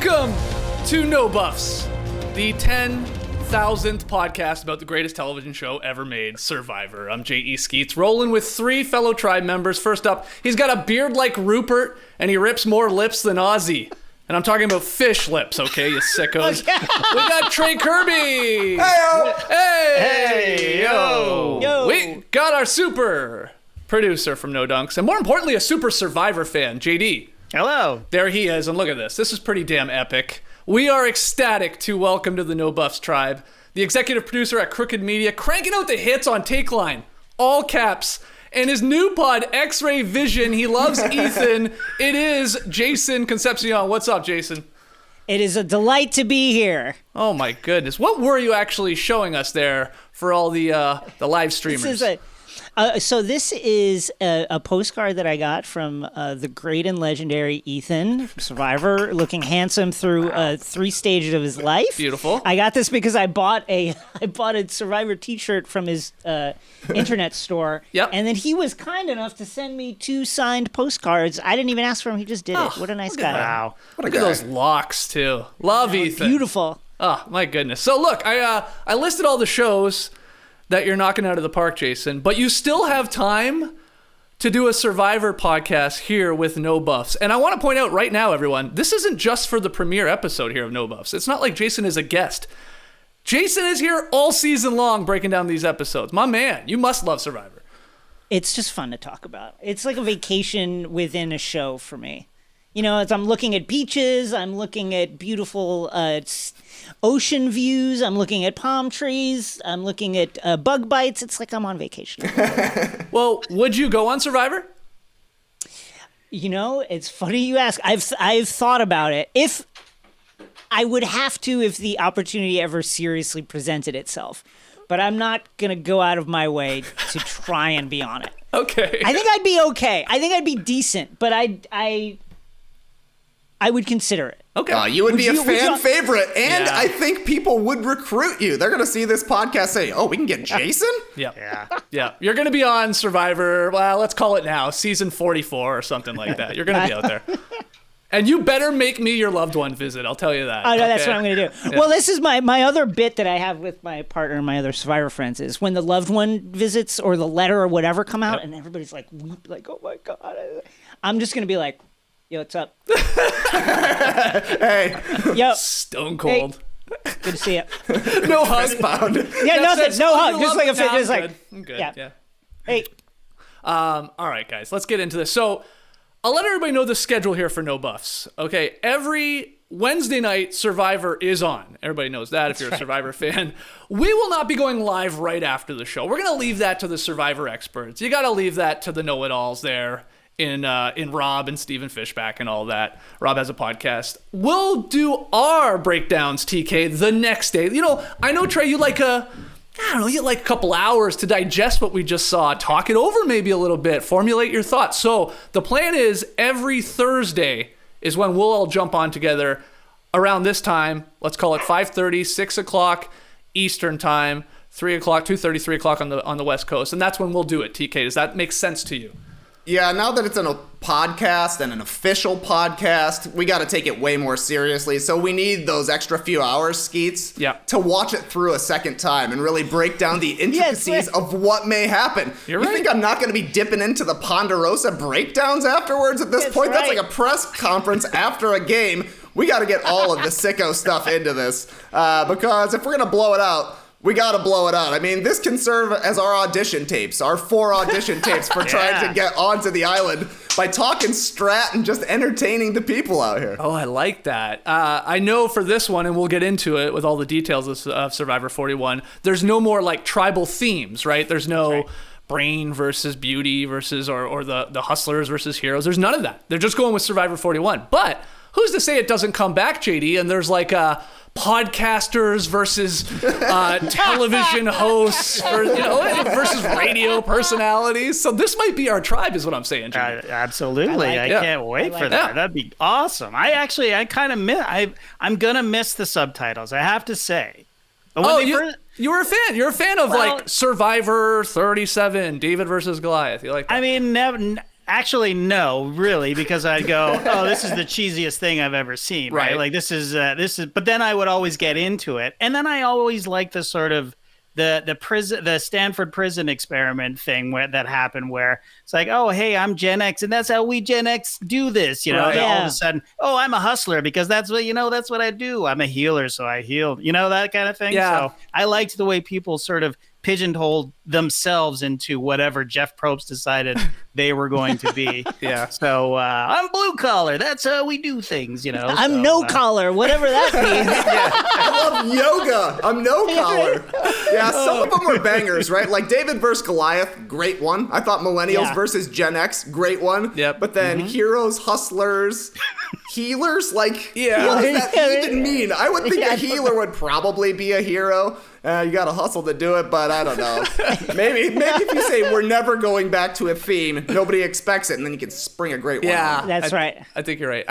Welcome to No Buffs, the 10,000th podcast about the greatest television show ever made, Survivor. I'm J.E. Skeets, rolling with three fellow tribe members. First up, he's got a beard like Rupert, and he rips more lips than Ozzy. And I'm talking about fish lips, okay, you sickos. We got Trey Kirby. Hey-o. Hey, yo. Yo. We got our super producer from No Dunks, and more importantly, a super Survivor fan, JD. Hello. There he is, and look at this. This is pretty damn epic. We are ecstatic to welcome to the No Buffs tribe the executive producer at Crooked Media, cranking out the hits on Take Line, all caps, and his new pod, X-Ray Vision. He loves Ethan. It is Jason Concepcion. What's up, Jason? It is a delight to be here. Oh my goodness. What were you actually showing us there for all the live streamers? This is a postcard that I got from the great and legendary Ethan, Survivor, looking handsome through 3 stages of his life. Beautiful. I got this because I bought a Survivor t-shirt from his internet store. Yep. And then he was kind enough to send me 2 signed postcards. I didn't even ask for him. He just did it. What a nice guy. Wow. What a Look at guy. those locks, too. Love Ethan. Beautiful. Oh, my goodness. So look, I listed all the shows that you're knocking out of the park, Jason, but you still have time to do a Survivor podcast here with No Buffs. And I want to point out right now, everyone, this isn't just for the premiere episode here of No Buffs. It's not like Jason is a guest. Jason is here all season long breaking down these episodes. My man, you must love Survivor. It's just fun to talk about. It's like a vacation within a show for me. You know, as I'm looking at beaches, I'm looking at beautiful ocean views, I'm looking at palm trees, I'm looking at bug bites. It's like I'm on vacation. Well, would you go on Survivor? You know, it's funny you ask. I've thought about it. If I would have to, if the opportunity ever seriously presented itself, but I'm not gonna go out of my way to try and be on it. Okay. I think I'd be okay. I think I'd be decent, but I would consider it. Okay. You would be a would fan you- favorite, and Yeah. I think people would recruit you. They're going to see this podcast say, oh, we can get Jason? Yeah. You're going to be on Survivor, well, let's call it now, season 44 or something like that. You're going to be out there. And you better make me your loved one visit, I'll tell you that. Oh, no, that's okay? what I'm going to do. Yeah. Well, this is my other bit that I have with my partner and my other Survivor friends is when the loved one visits or the letter or whatever come out and everybody's like, weep, like, oh my God. I'm just going to be like, yo, what's up? Hey, Yo, Stone cold. good to see you. No hug. pound. Yeah, nothing. No hug. You Just love like it? a fit. Nah, Just I'm like, good. I'm good. yeah. Yeah. hey. All right, guys, let's get into this. So I'll let everybody know the schedule here for No Buffs. Okay, every Wednesday night, Survivor is on. Everybody knows that if you're a Survivor fan. We will not be going live right after the show. We're going to leave that to the Survivor experts. You got to leave that to the know-it-alls there in Rob and Stephen Fishback and all that. Rob has a podcast. We'll do our breakdowns, TK, the next day. You know, I know, Trey, you like a couple hours to digest what we just saw, talk it over maybe a little bit, formulate your thoughts. So the plan is every Thursday is when we'll all jump on together around this time. Let's call it 5:30, 6 o'clock Eastern time, 3 o'clock, 2:30, 3 o'clock on the West Coast. And that's when we'll do it, TK. Does that make sense to you? Yeah, now that it's a podcast and an official podcast, we got to take it way more seriously. So we need those extra few hours, Skeets, to watch it through a second time and really break down the intricacies of what may happen. You're you right. think I'm not going to be dipping into the Ponderosa breakdowns afterwards at this That's point? right. That's like a press conference after a game. We got to get all of the sicko stuff into this because if we're going to blow it out, we got to blow it out. I mean, this can serve as our audition tapes, our 4 audition tapes for trying to get onto the island by talking strat and just entertaining the people out here. Oh, I like that. I know for this one, and we'll get into it with all the details of Survivor 41, there's no more like tribal themes, right? There's no brain versus beauty versus or the hustlers versus heroes. There's none of that. They're just going with Survivor 41. But who's to say it doesn't come back, JD, and there's like podcasters versus television hosts versus radio personalities. So this might be our tribe is what I'm saying, JD. Absolutely. I can't wait for that. That'd be awesome. I'm gonna miss the subtitles, I have to say. But you were a fan. You're a fan of like Survivor 37, David versus Goliath. You like that? I mean, Actually, no, really, because I'd go, oh, this is the cheesiest thing I've ever seen, right? Like this is, but then I would always get into it, and then I always like the sort of the Stanford prison experiment thing that happened, where it's like, oh, hey, I'm Gen X, and that's how we Gen X do this, you know. Right. All of a sudden, oh, I'm a hustler because that's what I do. I'm a healer, so I heal, that kind of thing. Yeah. So I liked the way people sort of pigeonholed themselves into whatever Jeff Probst decided they were going to be. Yeah. So I'm blue collar. That's how we do things, I'm no collar, whatever that means. I love yoga. I'm no collar. Yeah, some of them were bangers, right? Like David versus Goliath, great one. I thought Millennials versus Gen X, great one. Yep. But then heroes, hustlers, healers, like, Yeah. what does that even mean? I would think a healer would probably be a hero. You got to hustle to do it, but I don't know. Maybe if you say we're never going back to a theme, nobody expects it, and then you can spring a great one. Yeah, That's right. I think you're right.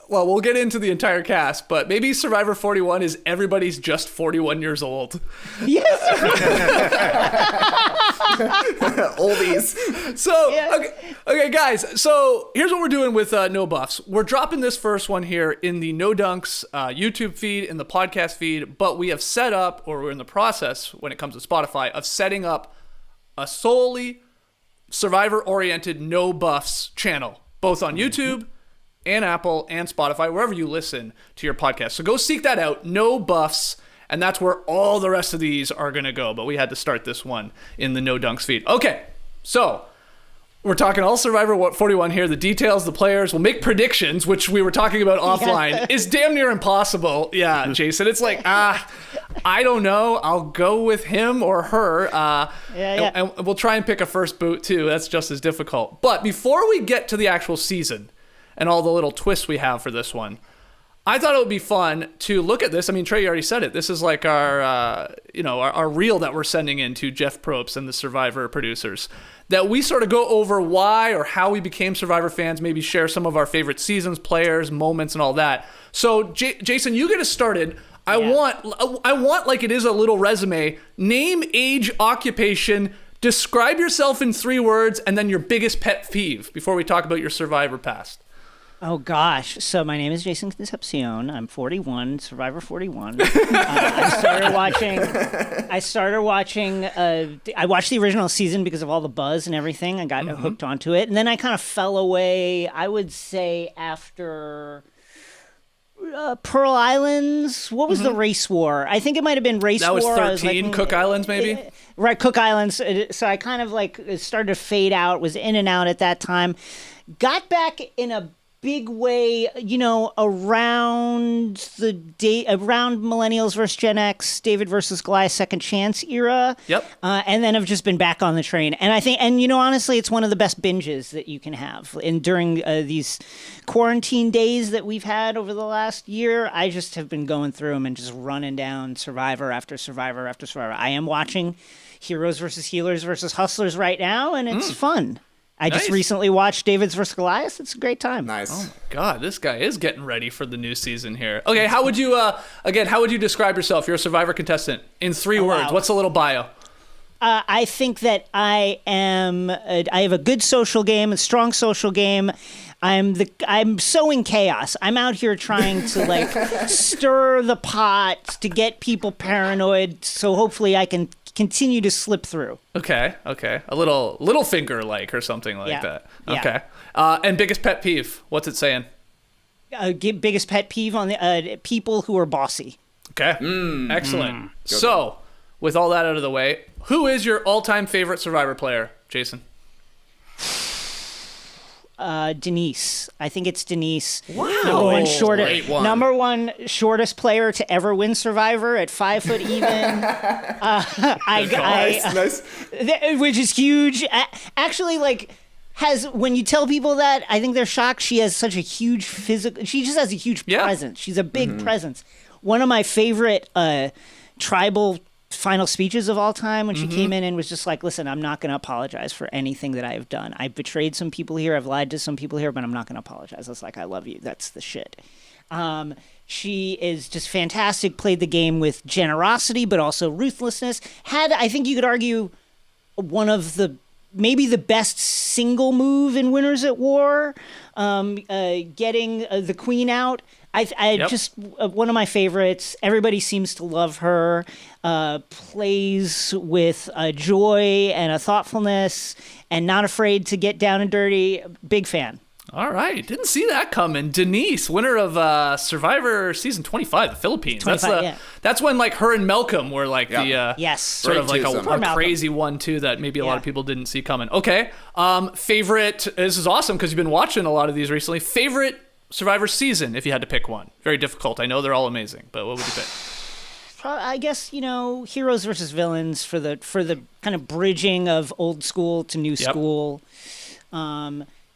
Well, we'll get into the entire cast, but maybe Survivor 41 is everybody's just 41 years old. Yes. Oldies. So, okay, guys. So here's what we're doing with No Buffs. We're dropping this first one here in the No Dunks YouTube feed, in the podcast feed, but we have set up, or we're in the process when it comes to Spotify, of setting up a solely Survivor-oriented No Buffs channel, both on YouTube and Apple and Spotify, wherever you listen to your podcast. So go seek that out, No Buffs, and that's where all the rest of these are going to go. But we had to start this one in the No Dunks feed. Okay, so we're talking all Survivor 41 here. The details, the players. We'll make predictions, which we were talking about offline. Is damn near impossible. Yeah, Jason. It's like, I don't know. I'll go with him or her. And we'll try and pick a first boot, too. That's just as difficult. But before we get to the actual season and all the little twists we have for this one, I thought it would be fun to look at this. I mean, Trey, you already said it. This is like our reel that we're sending in to Jeff Probst and the Survivor producers, that we sort of go over why or how we became Survivor fans, maybe share some of our favorite seasons, players, moments, and all that. So, Jason, you get us started. I want like it is a little resume. Name, age, occupation. Describe yourself in 3 words, and then your biggest pet peeve before we talk about your Survivor past. Oh, gosh. So my name is Jason Concepcion. I'm 41, Survivor 41. I watched the original season because of all the buzz and everything. I got hooked onto it. And then I kind of fell away, I would say, after Pearl Islands. What was the race war? I think it might have been race war. That was 13, Cook Islands, maybe? Right, Cook Islands. So I kind of started to fade out, was in and out at that time. Got back in a big way, around Millennials versus Gen X, David versus Goliath, Second Chance era. Yep. And then I've just been back on the train. And I think, honestly, it's one of the best binges that you can have. And during these quarantine days that we've had over the last year, I just have been going through them and just running down Survivor after Survivor after Survivor. I am watching Heroes versus Healers versus Hustlers right now, and it's fun. I just recently watched David's vs. Goliath. It's a great time. Nice. Oh my God, this guy is getting ready for the new season here. Okay, how would you describe yourself? You're a Survivor contestant in 3 words. Wow. What's a little bio? I think that I have a good social game, a strong social game. I'm sowing chaos. I'm out here trying to stir the pot to get people paranoid, so hopefully I can continue to slip through. Okay. A little finger or something like that. Okay. And biggest pet peeve, what's it saying? Biggest pet peeve on the people who are bossy. Okay. Excellent. So, with all that out of the way, who is your all-time favorite Survivor player, Jason? Denise. I think it's Denise. Wow. Number one shortest player to ever win Survivor at 5 foot even. Nice. Which is huge. Actually, when you tell people that, I think they're shocked. She has such a huge she just has a huge presence. She's a big presence. One of my favorite tribal final speeches of all time when she came in and was just like, listen, I'm not going to apologize for anything that I have done. I've betrayed some people here. I've lied to some people here, but I'm not going to apologize. I was like, I love you. That's the shit. She is just fantastic, played the game with generosity, but also ruthlessness. I think you could argue, one of the maybe the best single move in Winners at War, getting the queen out. Just one of my favorites. Everybody seems to love her. Plays with a joy and a thoughtfulness, and not afraid to get down and dirty. Big fan. All right, didn't see that coming. Denise, winner of Survivor season 25, the Philippines. 25, that's when like her and Malcolm were like the yes, sort of like a crazy one too that maybe a lot of people didn't see coming. Okay, favorite. This is awesome because you've been watching a lot of these recently. Favorite Survivor season, if you had to pick one. Very difficult. I know they're all amazing, but what would you pick? I guess, heroes versus villains for the kind of bridging of old school to new school.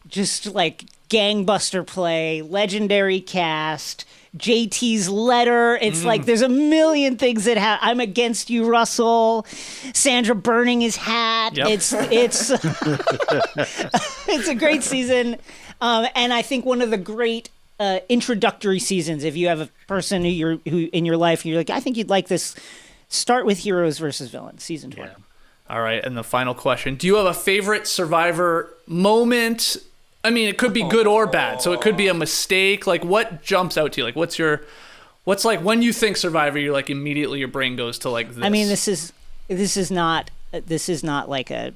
Just like gangbuster play, legendary cast, JT's letter. It's like there's a million things that I'm against you, Russell. Sandra burning his hat. Yep. It's it's a great season, and I think one of the great introductory seasons. If you have a person who in your life you're like, I think you'd like this, start with Heroes versus Villains, season 20. Yeah. All right, and the final question: do you have a favorite Survivor moment? I mean, it could be good or bad, so it could be a mistake. Like, what jumps out to you? Like, what's like when you think Survivor, you're like immediately your brain goes to like this. I mean, this is not like a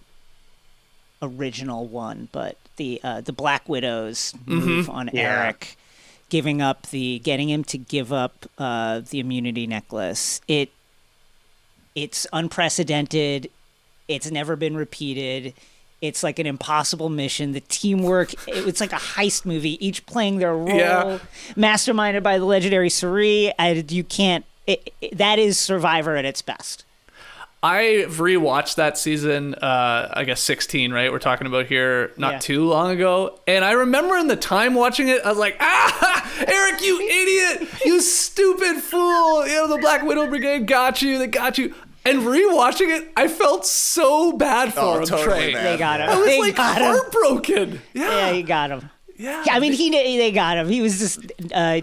original one, but the Black Widow's move on Eric, getting him to give up the immunity necklace. It's unprecedented. It's never been repeated. It's like an impossible mission. The teamwork, it's like a heist movie, each playing their role, masterminded by the legendary Suri. That is Survivor at its best. I've rewatched that season, I guess 16, right? We're talking about here not too long ago. And I remember in the time watching it, I was like, Eric, you idiot, you stupid fool. The Black Widow Brigade got you. They got you. And rewatching it, I felt so bad for him, totally Trey. bad. They got him. I was heartbroken. Yeah, he got him. Yeah, I mean, they got him. He was just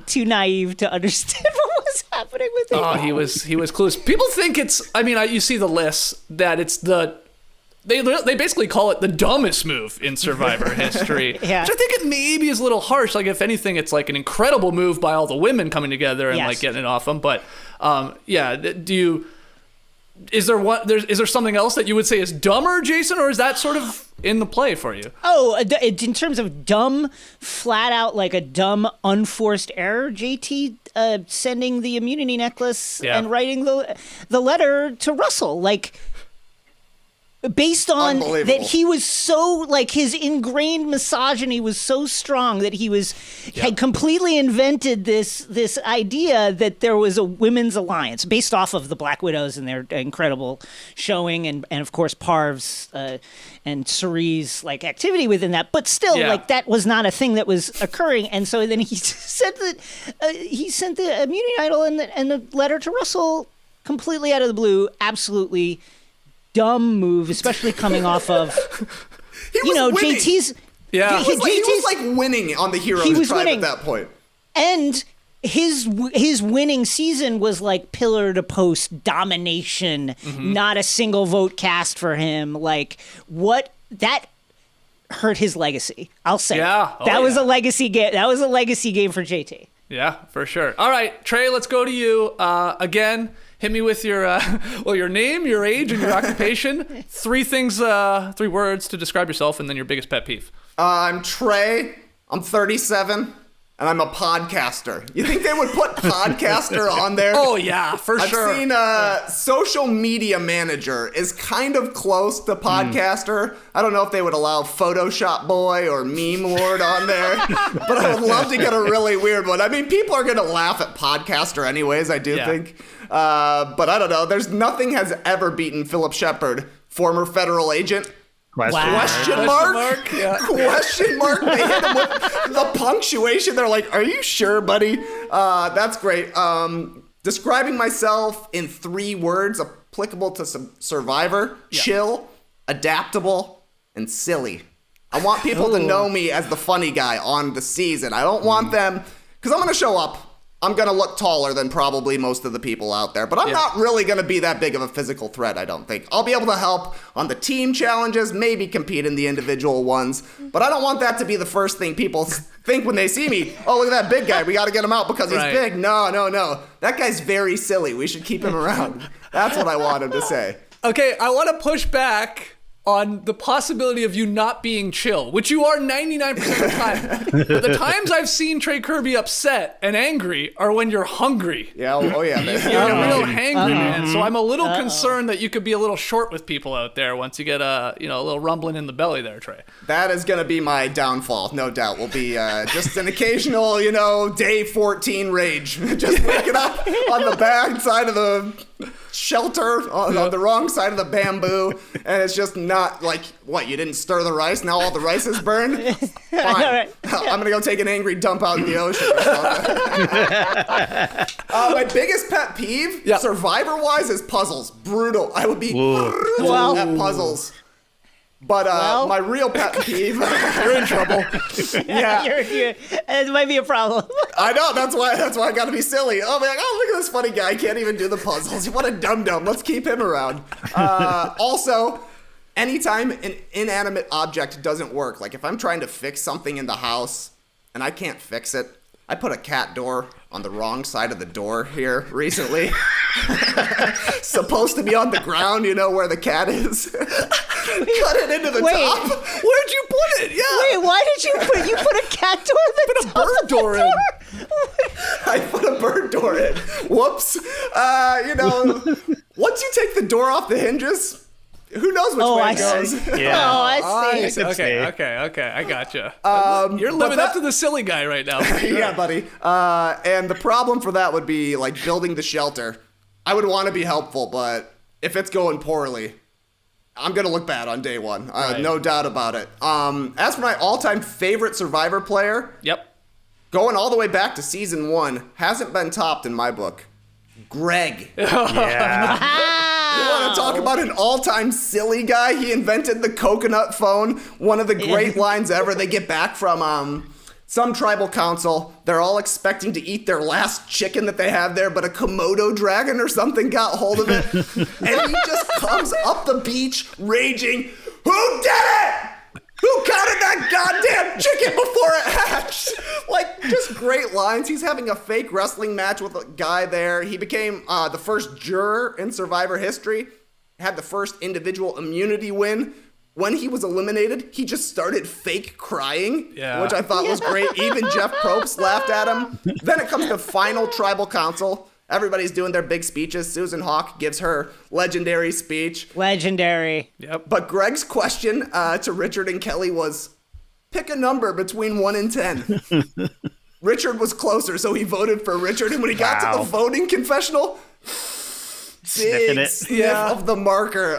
too naive to understand what was happening with him. Oh, he was clueless. People think you see the list that it's they basically call it the dumbest move in Survivor history. Yeah. Which I think it maybe is a little harsh. Like, if anything, it's like an incredible move by all the women coming together and like getting it off them. But is there something else that you would say is dumber, Jason, or is that sort of in the play for you? Oh, in terms of dumb, flat out like a dumb, unforced error, JT sending the immunity necklace and writing the letter to Russell, like, based on that he was so, like, his ingrained misogyny was so strong that he had completely invented this idea that there was a women's alliance based off of the Black Widows and their incredible showing and of course Parv's and Suri's like activity within that, but still like that was not a thing that was occurring. And so then he sent the immunity idol and the letter to Russell completely out of the blue. Absolutely dumb move, especially coming off of winning. JT's. Yeah, he was like winning on the Heroes tribe at that point. And his winning season was like pillar to post domination. Not a single vote cast for him. Like, that hurt his legacy. I'll say. That was a legacy game. That was a legacy game for JT. Yeah, for sure. All right, Trey, let's go to you again. Hit me with your your name, your age, and your occupation. 3 words to describe yourself, and then your biggest pet peeve. I'm Trey. I'm 37, and I'm a podcaster. You think they would put podcaster on there? Oh, yeah, for sure. I've seen social media manager is kind of close to podcaster. I don't know if they would allow Photoshop boy or meme lord on there, but I would love to get a really weird one. I mean, people are going to laugh at podcaster anyways, I do think. But I don't know. There's nothing has ever beaten Philip Shepard, former federal agent. Question mark? Yeah. Question mark? They hit him with the punctuation. They're like, are you sure, buddy? That's great. Describing myself in 3 words applicable to Survivor: chill, adaptable, and silly. I want people to know me as the funny guy on the season. I don't want them, because I'm going to show up. I'm going to look taller than probably most of the people out there, but I'm not really going to be that big of a physical threat, I don't think. I'll be able to help on the team challenges, maybe compete in the individual ones, but I don't want that to be the first thing people think when they see me. Oh, look at that big guy. We got to get him out because he's big. No. That guy's very silly. We should keep him around. That's what I want him to say. Okay, I want to push back on the possibility of you not being chill, which you are 99% of the time. But the times I've seen Trey Kirby upset and angry are when you're hungry. Yeah, man. You're a real hangry man. So I'm a little concerned that you could be a little short with people out there once you get a little rumbling in the belly there, Trey. That is going to be my downfall, no doubt. Will be just an occasional, day 14 rage. Just waking up on the back side of the shelter, on the wrong side of the bamboo, and it's just not like, what, you didn't stir the rice? Now all the rice is burned? Fine. I'm going to go take an angry dump out in the ocean or something. My biggest pet peeve, Survivor-wise, is puzzles. Brutal. I would be brutal at puzzles. But my real pet peeve, you're in trouble. Yeah, it might be a problem. I know. That's why I got to be silly. Oh man, look at this funny guy. He can't even do the puzzles. What a dum-dum. Let's keep him around. Also, anytime an inanimate object doesn't work, like if I'm trying to fix something in the house and I can't fix it, I put a cat door on the wrong side of the door here recently. Supposed to be on the ground, where the cat is. Cut it into the top. Where'd you put it? Yeah. Wait, why did you put a cat door in the top? Put a bird door in. I put a bird door in. Whoops. Once you take the door off the hinges, who knows which way it goes? Yeah. Oh, I see. Okay. I gotcha. You're living up to the silly guy right now. Yeah, buddy. And the problem for that would be like building the shelter. I would want to be helpful, but if it's going poorly, I'm going to look bad on day one. No doubt about it. As for my all-time favorite Survivor player, going all the way back to season 1, hasn't been topped in my book. Greg. Yeah. You want to talk about an all-time silly guy? He invented the coconut phone. One of the great lines ever. They get back from some tribal council. They're all expecting to eat their last chicken that they have there, but a Komodo dragon or something got hold of it. And he just comes up the beach raging, "Who did it? Who counted that goddamn chicken before it hatched?" Like, just great lines. He's having a fake wrestling match with a guy there. He became the first juror in Survivor history. Had the first individual immunity win. When he was eliminated, he just started fake crying, which I thought was great. Even Jeff Probst laughed at him. Then it comes to final tribal council. Everybody's doing their big speeches. Susan Hawk gives her legendary speech. Legendary. Yep. But Greg's question to Richard and Kelly was, pick a number between 1 and 10. Richard was closer, so he voted for Richard. And when he got to the voting confessional, big sniff of the marker.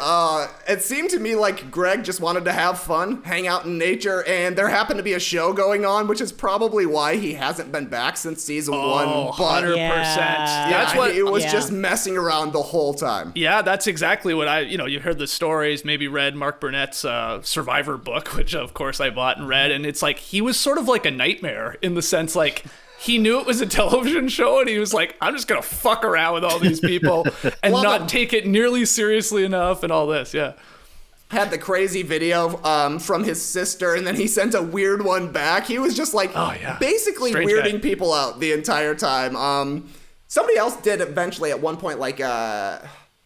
It seemed to me like Greg just wanted to have fun, hang out in nature, and there happened to be a show going on, which is probably why he hasn't been back since season 1. 100%. That's what it was, just messing around the whole time. Yeah, that's exactly what you heard the stories, maybe read Mark Burnett's Survivor book, which of course I bought and read, and it's like he was sort of like a nightmare in the sense like he knew it was a television show and he was like, I'm just going to fuck around with all these people and not take it nearly seriously enough and all this. Yeah. Had the crazy video from his sister and then he sent a weird one back. He was just like basically strange weirding guy. People out the entire time. Somebody else did eventually at one point, like,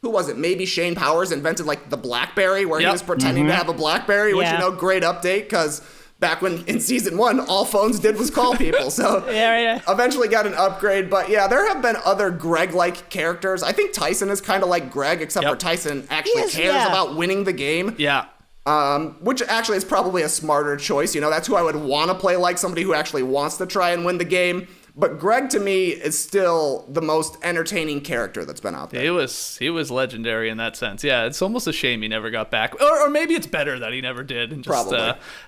who was it? Maybe Shane Powers invented like the BlackBerry where he was pretending to have a BlackBerry, which, great update because back when in season 1, all phones did was call people. So eventually got an upgrade. But yeah, there have been other Greg-like characters. I think Tyson is kind of like Greg, except for Tyson actually cares about winning the game. Yeah. Which actually is probably a smarter choice. That's who I would want to play like, somebody who actually wants to try and win the game. But Greg, to me, is still the most entertaining character that's been out there. He was legendary in that sense. Yeah, it's almost a shame he never got back. Or maybe it's better that he never did and just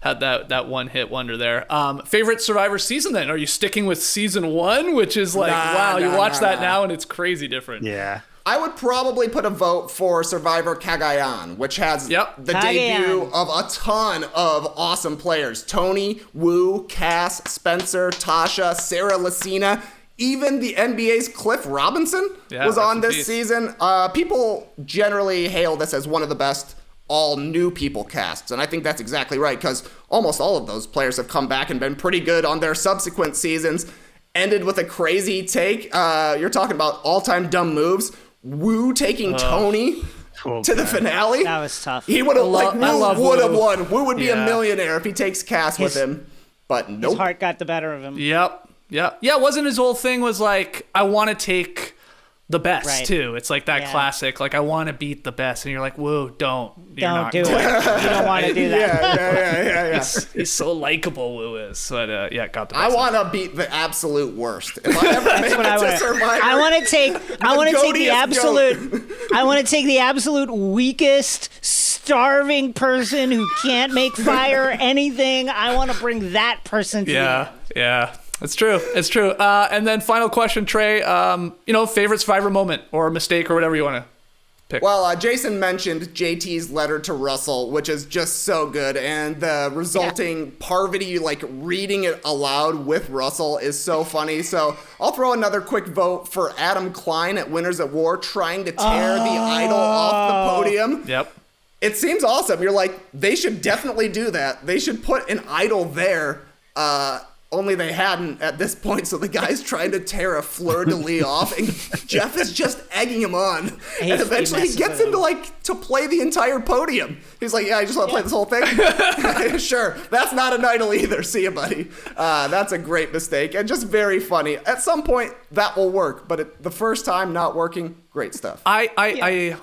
had that one-hit wonder there. Favorite Survivor season, then? Are you sticking with season 1, which is like, you watch that now and it's crazy different. Yeah. I would probably put a vote for Survivor Cagayan, which has the debut of a ton of awesome players. Tony, Wu, Cass, Spencer, Tasha, Sarah Lacina, even the NBA's Cliff Robinson was on this season. People generally hail this as one of the best all new people casts, and I think that's exactly right, because almost all of those players have come back and been pretty good on their subsequent seasons. Ended with a crazy take. You're talking about all-time dumb moves. Wu taking Tony to the finale. That was tough. He would have Wu would have won. Wu would be a millionaire if he takes Cass with him. But nope. His heart got the better of him. Yep. Yeah. Wasn't his whole thing was like, I want to take the best too. It's like that classic, like I want to beat the best, and you're like, whoa, don't do it. You don't want to do that. Yeah. He's so likable, Wu is. But got the best. I want to beat the absolute worst. If I ever make it to Survivor, I want to take the absolute weakest, starving person who can't make fire anything. I want to bring that person to the end. Yeah. It's true. And then final question, Trey. Favorite Survivor moment or mistake or whatever you want to pick. Well, Jason mentioned JT's letter to Russell, which is just so good, and the resulting Parvati like reading it aloud with Russell is so funny. So I'll throw another quick vote for Adam Klein at Winners at War trying to tear the idol off the podium. Yep. It seems awesome. You're like, they should definitely do that. They should put an idol there. Only they hadn't at this point, so the guy's trying to tear a fleur-de-lis off, and Jeff is just egging him on. And eventually he gets him to play the entire podium. He's like, I just want to play this whole thing? Sure. That's not an idol either. See you, buddy. That's a great mistake, and just very funny. At some point, that will work, but the first time not working, great stuff. Okay,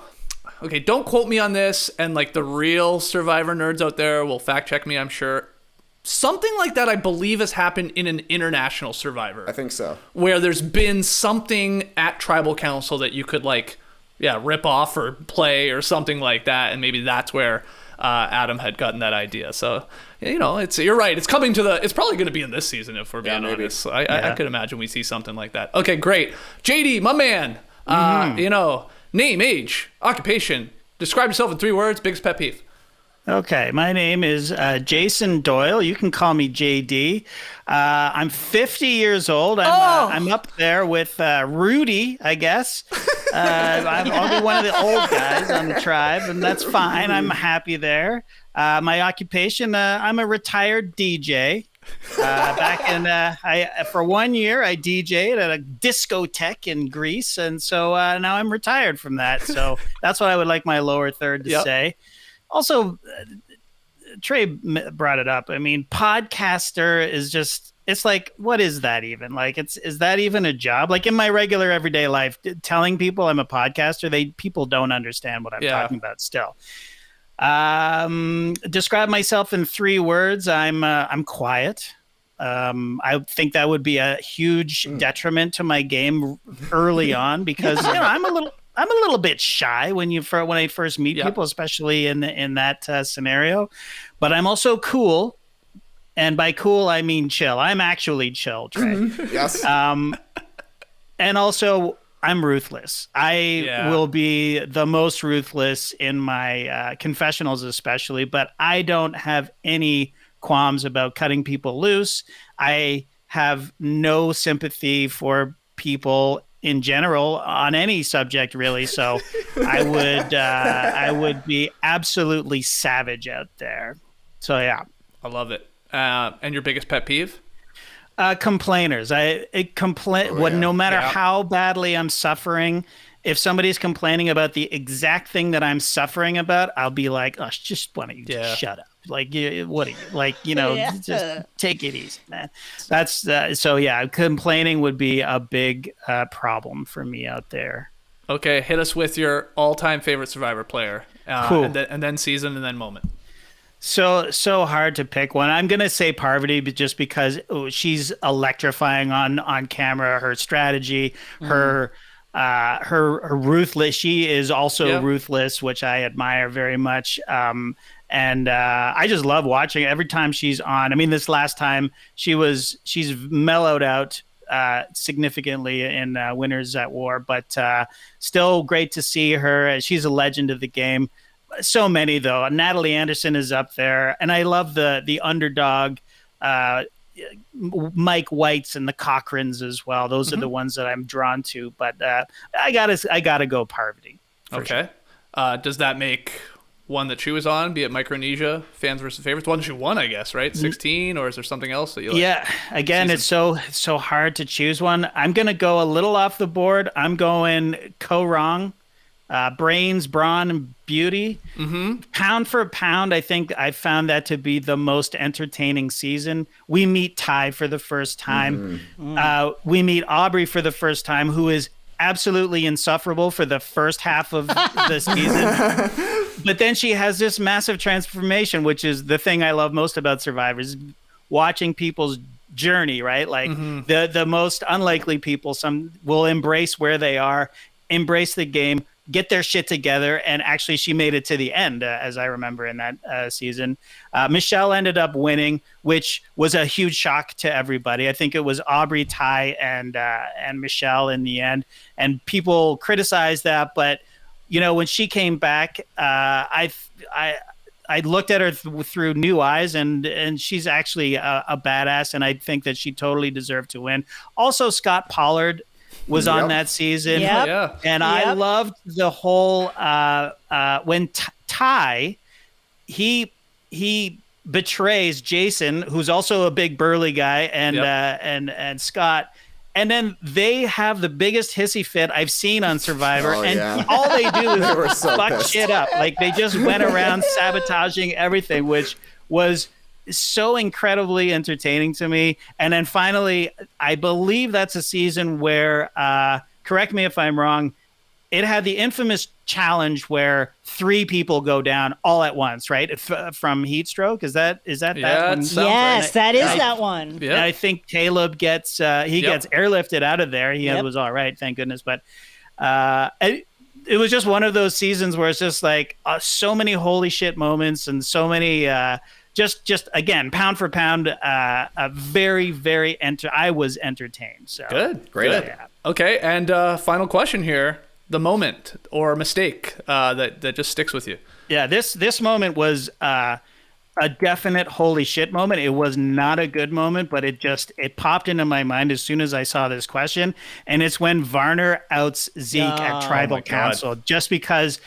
don't quote me on this, and like the real Survivor nerds out there will fact check me, I'm sure. Something like that, I believe, has happened in an international Survivor. I think so. Where there's been something at Tribal Council that you could rip off or play or something like that, and maybe that's where Adam had gotten that idea. So, you're right. It's coming it's probably going to be in this season if we're being honest. I could imagine we see something like that. Okay, great. JD, my man. Name, age, occupation. Describe yourself in 3 words. Biggest pet peeve. Okay, my name is Jason Doyle. You can call me JD. I'm 50 years old. I'm up there with Rudy, I guess. I'll be one of the old guys on the tribe, and that's fine. I'm happy there. My occupation, I'm a retired DJ. For 1 year, I DJ'd at a discotheque in Greece, and so now I'm retired from that. So that's what I would like my lower third to say. Also, Trey brought it up. I mean, podcaster is just, it's like, what is that even? Like, is that even a job? Like in my regular everyday life, telling people I'm a podcaster, people don't understand what I'm talking about still. Describe myself in 3 words. I'm quiet. I think that would be a huge detriment to my game early on because I'm a little bit shy when I first meet people, especially in that scenario. But I'm also cool, and by cool I mean chill. I'm actually chill, Trey. Yes. And also I'm ruthless. I will be the most ruthless in my confessionals, especially. But I don't have any qualms about cutting people loose. I have no sympathy for people in general on any subject, really. So I would be absolutely savage out there. So yeah, I love it. And your biggest pet peeve? Complainers. No matter how badly I'm suffering, if somebody's complaining about the exact thing that I'm suffering about, I'll be like, oh, just why don't you just shut up? Like, what are you like? Just take it easy, man. That's complaining would be a big problem for me out there. Okay, hit us with your all-time favorite Survivor player, cool. and then season and then moment. So hard to pick one. I'm gonna say Parvati, but just because she's electrifying on camera. Her strategy, her ruthless. She is also ruthless, which I admire very much. And I just love watching it every time she's on. I mean, this last time she's mellowed out significantly in Winners at War, but still great to see her. She's a legend of the game. So many though. Natalie Anderson is up there, and I love the underdog Mike Whites and the Cochrans as well. Those are the ones that I'm drawn to. But I gotta go Parvati. Okay. Sure. Does that make one that she was on, be it Micronesia, fans versus favorites? One she won, I guess, right? 16, or is there something else that you like? Yeah, again, it's so hard to choose one. I'm going to go a little off the board. I'm going Ko-Rong, brains, brawn, and beauty. Pound for pound, I think I found that to be the most entertaining season. We meet Ty for the first time. We meet Aubrey for the first time, who is absolutely insufferable for the first half of the season. But then she has this massive transformation, which is the thing I love most about Survivors, watching people's journey, right? Like the most unlikely people, some will embrace where they are, embrace the game, get their shit together. And actually she made it to the end, as I remember in that season. Michelle ended up winning, which was a huge shock to everybody. I think it was Aubrey, Ty, and Michelle in the end. And people criticized that, but you know, when she came back, I looked at her through new eyes, and she's actually a badass, and I think that she totally deserved to win. Also, Scott Pollard was on that season, and I loved the whole when Ty he betrays Jason, who's also a big burly guy, and Scott. And then they have the biggest hissy fit I've seen on Survivor. All they do is fuck shit up. Like, they just went around sabotaging everything, which was so incredibly entertaining to me. And then finally, I believe that's a season where, correct me if I'm wrong, it had the infamous challenge where 3 people go down all at once, right? From heat stroke. Is that that one? Yes, right. That is that one. Yeah. And I think Caleb gets gets airlifted out of there. He was all right, thank goodness. But it was just one of those seasons where it's just like so many holy shit moments and so many just again, pound for pound, a very, very I was entertained. So good, great. Yeah. Okay, and final question here. The moment or mistake that just sticks with you. Yeah, this moment was a definite holy shit moment. It was not a good moment, but it popped into my mind as soon as I saw this question. And it's when Varner outs Zeke at Tribal Council, just because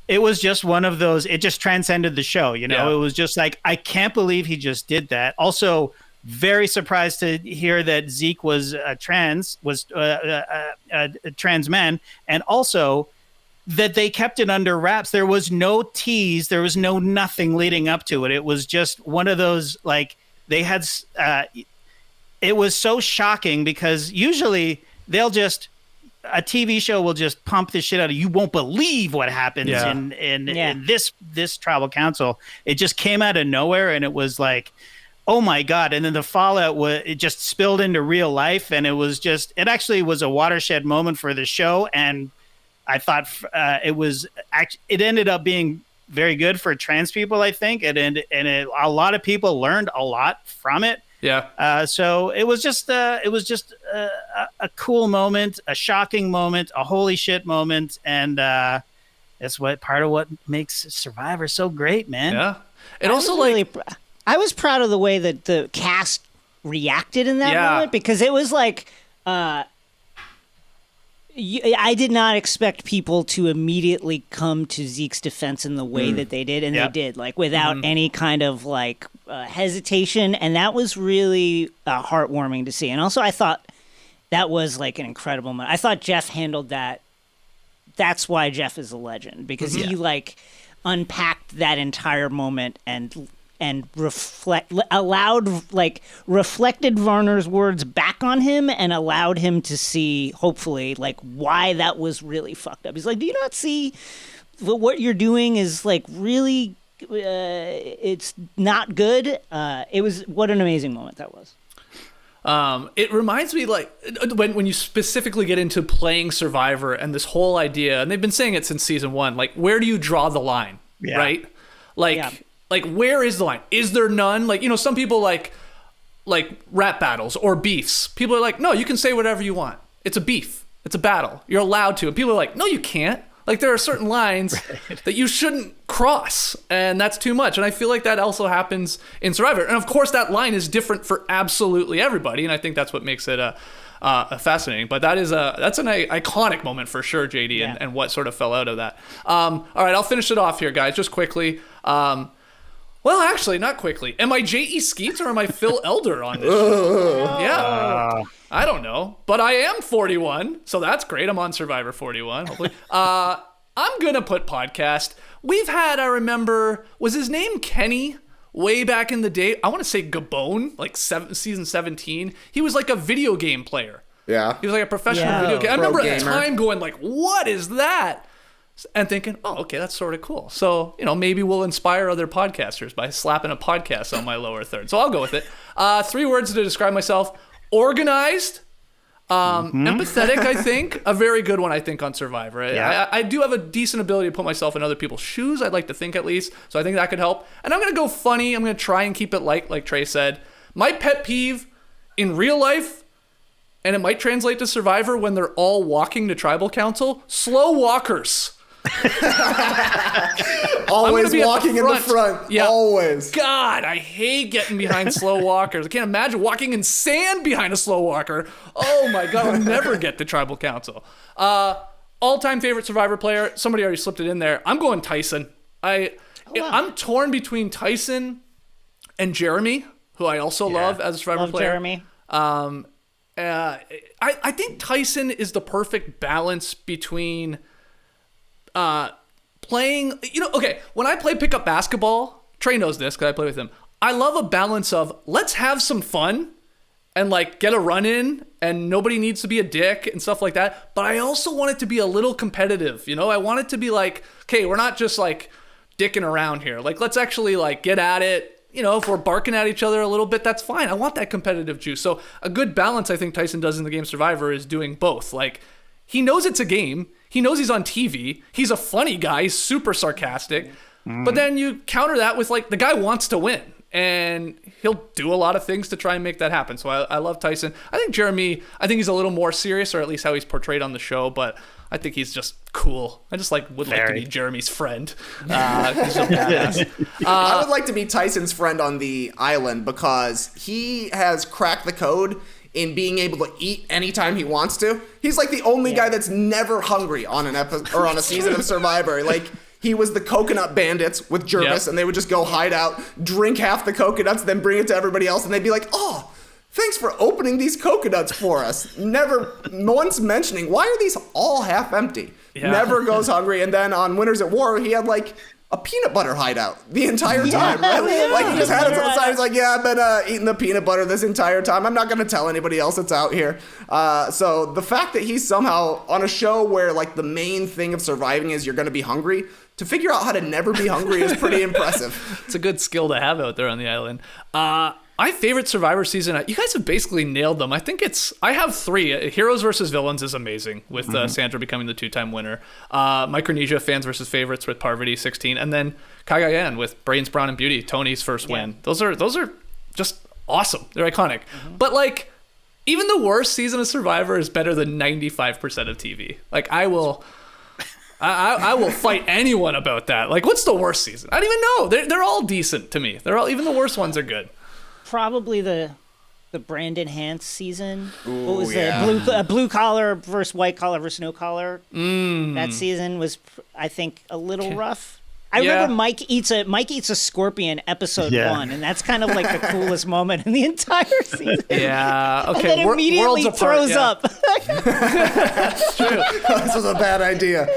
it was just one of those, it just transcended the show. You know, It was just like, I can't believe he just did that. Also, very surprised to hear that Zeke was a trans man, and also that they kept it under wraps. There was no tease, there was no nothing leading up to it. It was just one of those, like, they had it was so shocking, because usually they'll just, a TV show will just pump the shit out of you. Won't believe what happens in this Tribal Council. It just came out of nowhere, and it was like, oh my God. And then the fallout it just spilled into real life. And it actually was a watershed moment for the show. And I thought it ended up being very good for trans people, I think. A lot of people learned a lot from it. Yeah. So it was just a cool moment, a shocking moment, a holy shit moment. And that's part of what makes Survivor so great, man. Yeah. And also, I was proud of the way that the cast reacted in that moment, because it was like, I did not expect people to immediately come to Zeke's defense in the way that they did, and they did, like, without any kind of like hesitation, and that was really heartwarming to see. And also, I thought that was like an incredible moment. I thought Jeff handled that. That's why Jeff is a legend, because he like unpacked that entire moment and reflected Varner's words back on him, and allowed him to see, hopefully, like, why that was really fucked up. He's like, do you not see what you're doing is like really, it's not good. What an amazing moment that was. It reminds me, like, when you specifically get into playing Survivor and this whole idea, and they've been saying it since season 1, like, where do you draw the line, right? Like, where is the line? Is there none? Like, you know, some people like rap battles or beefs. People are like, no, you can say whatever you want. It's a beef. It's a battle. You're allowed to. And people are like, no, you can't. Like there are certain lines that you shouldn't cross, and that's too much. And I feel like that also happens in Survivor. And of course, that line is different for absolutely everybody, and I think that's what makes it fascinating. But that's an iconic moment for sure, JD, and what sort of fell out of that. All right, I'll finish it off here, guys, just quickly. Well, actually, not quickly. Am I J.E. Skeets or am I Phil Elder on this show? Yeah. I don't know. But I am 41, so that's great. I'm on Survivor 41, hopefully. I'm going to put podcast. We've had, I remember, was his name Kenny way back in the day? I want to say Gabon, like season 17. He was like a video game player. Yeah. He was like a professional video game. I remember at the time going like, what is that? And thinking, oh, okay, that's sort of cool. So, maybe we'll inspire other podcasters by slapping a podcast on my lower third. So I'll go with it. 3 words to describe myself. Organized, empathetic, I think. A very good one, I think, on Survivor. Yeah. I do have a decent ability to put myself in other people's shoes, I'd like to think at least. So I think that could help. And I'm going to go funny. I'm going to try and keep it light, like Trey said. My pet peeve in real life, and it might translate to Survivor when they're all walking to Tribal Council, slow walkers. Always walking in the front. Yeah. Always. God, I hate getting behind slow walkers. I can't imagine walking in sand behind a slow walker. Oh my God, I'll never get to Tribal Council. All-time favorite Survivor player. Somebody already slipped it in there. I'm going Tyson. I'm torn between Tyson and Jeremy, who I also love as a Survivor player. Jeremy. I think Tyson is the perfect balance between playing, when I play pickup basketball, Trey knows this because I play with him. I love a balance of let's have some fun and like get a run in and nobody needs to be a dick and stuff like that. But I also want it to be a little competitive. I want it to be like, okay, we're not just like dicking around here. Like, let's actually like get at it. If we're barking at each other a little bit, that's fine. I want that competitive juice. So a good balance I think Tyson does in the game Survivor is doing both. Like, he knows it's a game. He knows he's on TV. He's a funny guy. He's super sarcastic. But then you counter that with like the guy wants to win. And he'll do a lot of things to try and make that happen. So I love Tyson. I think Jeremy, he's a little more serious, or at least how he's portrayed on the show. But I think he's just cool. I just would like to be Jeremy's friend. He's so badass. I would like to be Tyson's friend on the island because he has cracked the code in being able to eat anytime he wants to. He's like the only guy that's never hungry on an episode or on a season of Survivor. Like, he was the coconut bandits with Jervis, and they would just go hide out, drink half the coconuts, then bring it to everybody else, and they'd be like, oh, thanks for opening these coconuts for us. Never once mentioning, why are these all half empty? Yeah. Never goes hungry. And then on Winners at War, he had like a peanut butter hideout the entire time, right? Like, he just had it to the side. He's like, yeah, I've been eating the peanut butter this entire time. I'm not going to tell anybody else it's out here. So the fact that he's somehow on a show where like the main thing of surviving is you're going to be hungry, to figure out how to never be hungry is pretty impressive. It's a good skill to have out there on the island. My favorite Survivor season, you guys have basically nailed them. I have 3. Heroes versus Villains is amazing with Sandra becoming the 2-time winner. Micronesia, Fans versus Favorites with Parvati 16. And then Cagayan with Brains, Brawn, and Beauty, Tony's first win. Those are just awesome. They're iconic. But like, even the worst season of Survivor is better than 95% of TV. Like, I will fight anyone about that. Like, what's the worst season? I don't even know. They're all decent to me. Even the worst ones are good. Probably the Brandon Hance season. What was the blue collar versus white collar versus no collar? That season was, I think, a little rough. I remember Mike eats a scorpion episode 1, and that's kind of like the coolest moment in the entire season. Yeah. Okay. And then immediately throws up. That's true. This was a bad idea.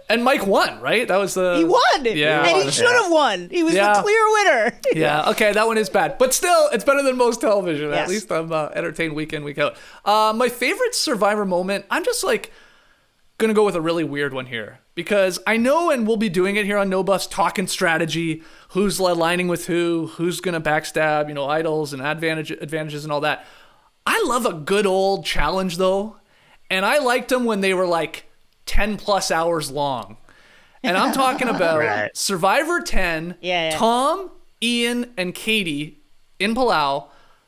And Mike won, right? That was He won. Yeah. And he should have won. He was the clear winner. Yeah. Okay. That one is bad, but still, it's better than most television. Yes. At least I'm entertained week in, week out. My favorite Survivor moment, I'm just like gonna go with a really weird one here, because I know, and we'll be doing it here on No Buffs, talking strategy, who's aligning with who's gonna backstab, idols and advantages and all that. I love a good old challenge though, and I liked them when they were like 10 plus hours long. And I'm talking about Survivor 10, Tom, Ian, and Katie in Palau,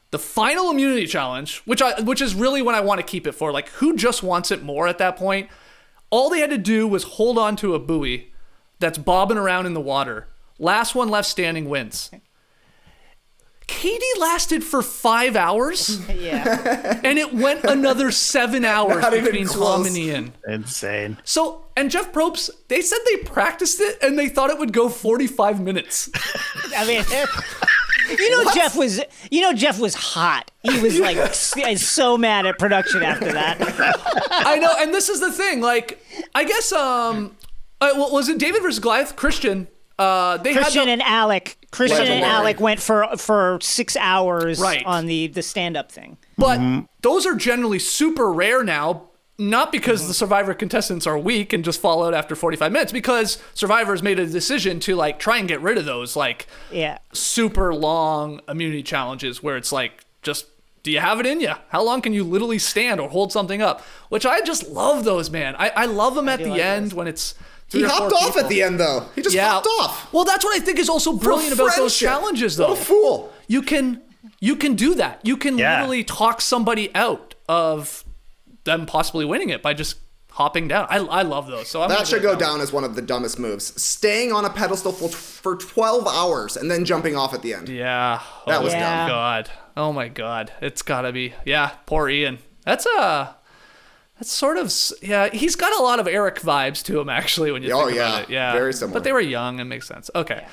the final immunity challenge, which is really what I want to keep it for. Like, who just wants it more at that point? All they had to do was hold on to a buoy that's bobbing around in the water. Last one left standing wins. Katie lasted for 5 hours. Yeah. And it went another 7 hours Not even between Tom close. and Ian. Insane. So, and Jeff Probst, they said they practiced it and they thought it would go 45 minutes. I mean, Jeff was hot. He was like so mad at production after that. I know, and this is the thing. Like, I guess, was it David versus Goliath? Christian and Alec. Christian and Alec went for 6 hours on the stand-up thing. But those are generally super rare now, not because the Survivor contestants are weak and just fall out after 45 minutes, because Survivor's made a decision to like try and get rid of those super long immunity challenges where it's like, just, do you have it in you? How long can you literally stand or hold something up? Which I just love those, man. I love them at the end when it's... He hopped off at the end, though. He just hopped off. Well, that's what I think is also brilliant about those challenges, though. What a fool. You can do that. You can literally talk somebody out of them possibly winning it by just hopping down. I love those. So that should go down as one of the dumbest moves. Staying on a pedestal for 12 hours and then jumping off at the end. Yeah. That was dumb. God. Oh, my God. It's got to be. Yeah, poor Ian. That's sort of, he's got a lot of Eric vibes to him, actually, when you think about it. Yeah, very similar. But they were young, and makes sense. Okay.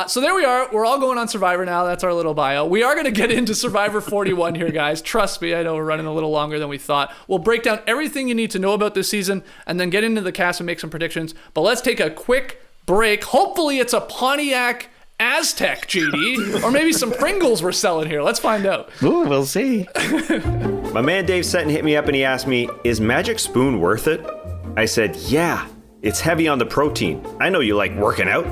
So there we are. We're all going on Survivor now. That's our little bio. We are going to get into Survivor 41 here, guys. Trust me, I know we're running a little longer than we thought. We'll break down everything you need to know about this season, and then get into the cast and make some predictions. But let's take a quick break. Hopefully it's a Pontiac Aztec, GD, or maybe some Pringles we're selling here. Let's find out. Ooh, we'll see. My man Dave Sutton hit me up and he asked me, is Magic Spoon worth it? I said, yeah, it's heavy on the protein. I know you like working out.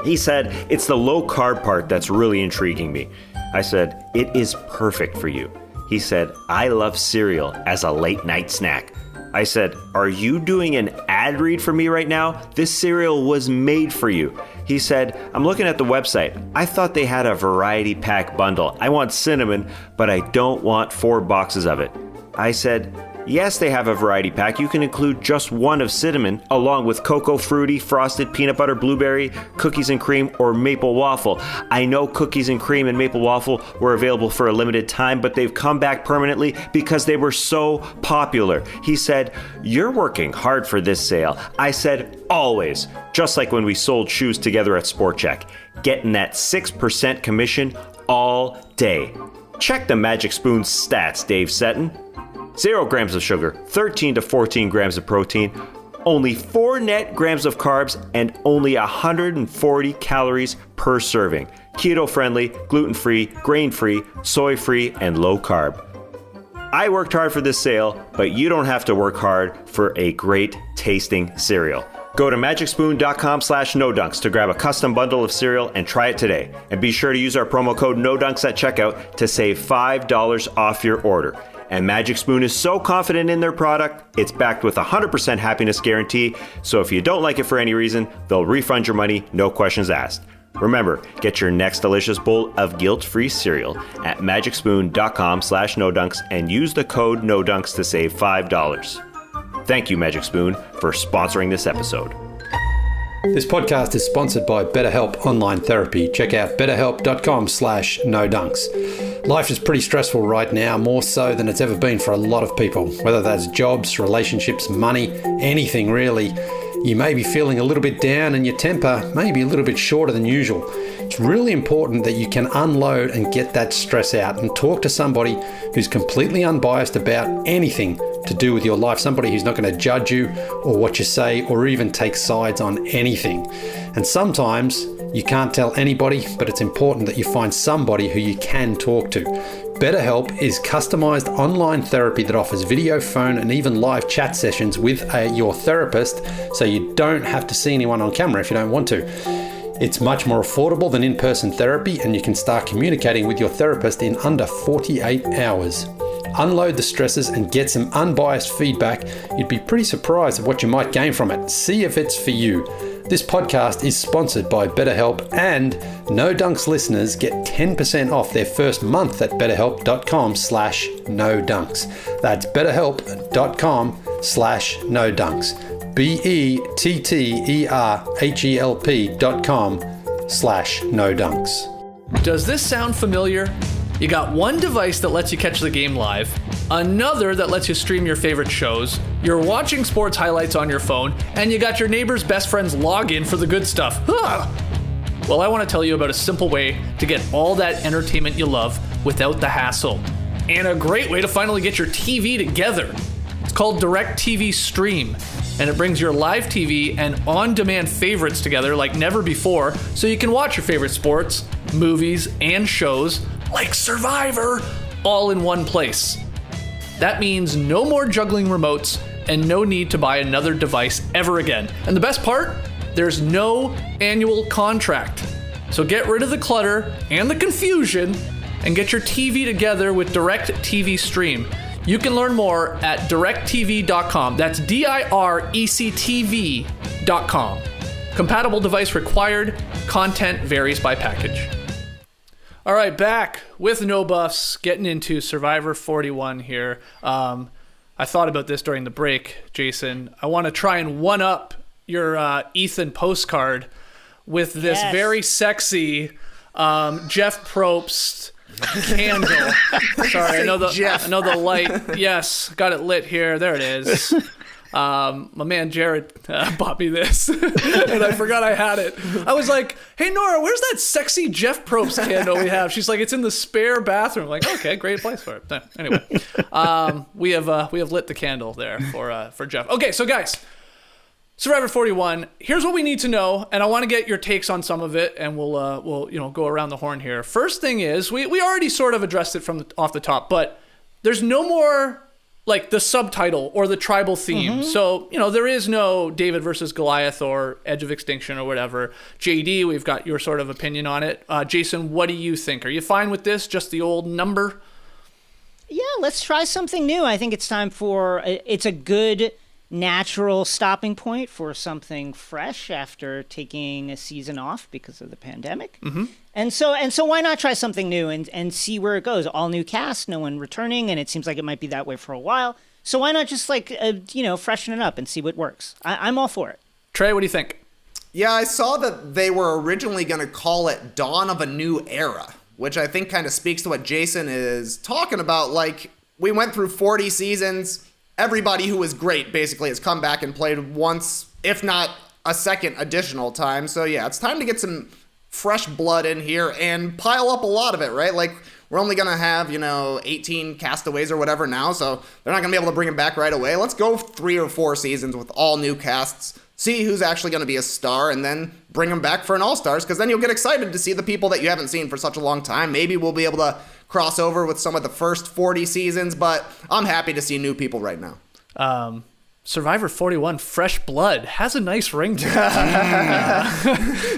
He said, it's the low carb part that's really intriguing me. I said, it is perfect for you. He said, I love cereal as a late night snack. I said, are you doing an ad read for me right now? This cereal was made for you. He said, I'm looking at the website. I thought they had a variety pack bundle. I want cinnamon, but I don't want 4 boxes of it. I said, yes, they have a variety pack. You can include just one of cinnamon, along with cocoa fruity, frosted peanut butter, blueberry, cookies and cream, or maple waffle. I know cookies and cream and maple waffle were available for a limited time, but they've come back permanently because they were so popular. He said, you're working hard for this sale. I said, always. Just like when we sold shoes together at Sport Check. Getting that 6% commission all day. Check the Magic Spoon stats, Dave Sutton. 0 grams of sugar, 13 to 14 grams of protein, only 4 net grams of carbs, and only 140 calories per serving. Keto-friendly, gluten-free, grain-free, soy-free, and low-carb. I worked hard for this sale, but you don't have to work hard for a great tasting cereal. Go to magicspoon.com/nodunks to grab a custom bundle of cereal and try it today. And be sure to use our promo code NODUNKS at checkout to save $5 off your order. And Magic Spoon is so confident in their product, it's backed with a 100% happiness guarantee, so if you don't like it for any reason, they'll refund your money, no questions asked. Remember, get your next delicious bowl of guilt-free cereal at magicspoon.com/nodunks and use the code NODUNKS to save $5. Thank you, Magic Spoon, for sponsoring this episode. This podcast is sponsored by BetterHelp Online Therapy. Check out betterhelp.com/nodunks. Life is pretty stressful right now, more so than it's ever been for a lot of people. Whether that's jobs, relationships, money, anything really. You may be feeling a little bit down and your temper may be a little bit shorter than usual. It's really important that you can unload and get that stress out and talk to somebody who's completely unbiased about anything to do with your life, somebody who's not going to judge you or what you say or even take sides on anything. And sometimes you can't tell anybody, but it's important that you find somebody who you can talk to. BetterHelp is customized online therapy that offers video, phone, and even live chat sessions with your therapist, so you don't have to see anyone on camera if you don't want to. It's much more affordable than in-person therapy, and you can start communicating with your therapist in under 48 hours. Unload the stresses and get some unbiased feedback. You'd be pretty surprised at what you might gain from it. See if it's for you. This podcast is sponsored by BetterHelp, and No Dunks listeners get 10% off their first month at betterhelp.com/nodunks. That's betterhelp.com/nodunks. BETTERHELP.com/no-dunks. Does this sound familiar? You got one device that lets you catch the game live, another that lets you stream your favorite shows, you're watching sports highlights on your phone, and you got your neighbor's best friend's login for the good stuff. Ugh. Well, I want to tell you about a simple way to get all that entertainment you love without the hassle. And a great way to finally get your TV together. It's called DirecTV Stream, and it brings your live TV and on-demand favorites together like never before, so you can watch your favorite sports, movies, and shows like Survivor all in one place. That means no more juggling remotes and no need to buy another device ever again. And the best part? There's no annual contract. So get rid of the clutter and the confusion and get your TV together with DirecTV Stream. You can learn more at directv.com. That's DIRECTV.com. Compatible device required. Content varies by package. All right, back with No Buffs, getting into Survivor 41 here. I thought about this during the break, Jason. I want to try and one-up your Ethan postcard with this very sexy Jeff Probst candle. Sorry, I know the light. Yes, got it lit here. There it is. My man Jared bought me this, and I forgot I had it. I was like, "Hey Nora, where's that sexy Jeff Probst candle we have?" She's like, "It's in the spare bathroom." I'm like, okay, great place for it. Anyway, we have lit the candle there for Jeff. Okay, so guys, Survivor 41. Here's what we need to know, and I want to get your takes on some of it, and we'll go around the horn here. First thing is, we already sort of addressed it off the top, but there's no more like the subtitle or the tribal theme. So, there is no David versus Goliath or Edge of Extinction or whatever. JD, we've got your sort of opinion on it. Jason, what do you think? Are you fine with this? Just the old number? Yeah, let's try something new. I think it's time it's a good natural stopping point for something fresh after taking a season off because of the pandemic. And so why not try something new and see where it goes? All new cast, no one returning, and it seems like it might be that way for a while. So why not just freshen it up and see what works? I'm all for it. Trey, what do you think? Yeah, I saw that they were originally going to call it Dawn of a New Era, which I think kind of speaks to what Jason is talking about. Like, we went through 40 seasons. Everybody who was great basically has come back and played once, if not a second additional time. So yeah, it's time to get some fresh blood in here and pile up a lot of it, right? Like, we're only going to have, 18 castaways or whatever now, so they're not going to be able to bring them back right away. Let's go 3 or 4 seasons with all new casts, see who's actually going to be a star, and then bring them back for an All-Stars, because then you'll get excited to see the people that you haven't seen for such a long time. Maybe we'll be able to cross over with some of the first 40 seasons, but I'm happy to see new people right now. Survivor 41, Fresh Blood, has a nice ring to it.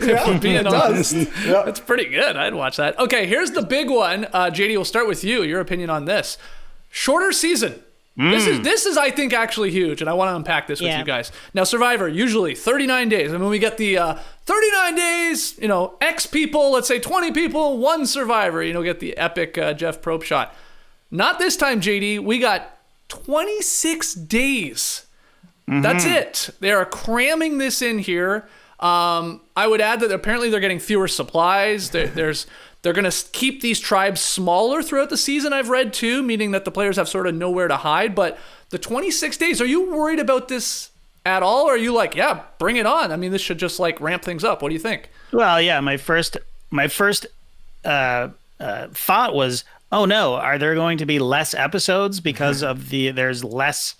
If we're being honest. That's pretty good. I'd watch that. Okay, here's the big one. JD, we'll start with you. Your opinion on this. Shorter season. This is, I think, actually huge, and I want to unpack this with you guys. Now, Survivor, usually 39 days. And when we get the 39 days, X people, let's say 20 people, 1 survivor, get the epic Jeff Probst shot. Not this time, JD. We got 26 days. That's it. They are cramming this in here. I would add that apparently they're getting fewer supplies. They're going to keep these tribes smaller throughout the season, I've read too, meaning that the players have sort of nowhere to hide. But the 26 days, are you worried about this at all? Or are you like, yeah, bring it on? I mean, this should just like ramp things up. What do you think? Well, yeah, my first thought was, oh no, are there going to be less episodes because of there's less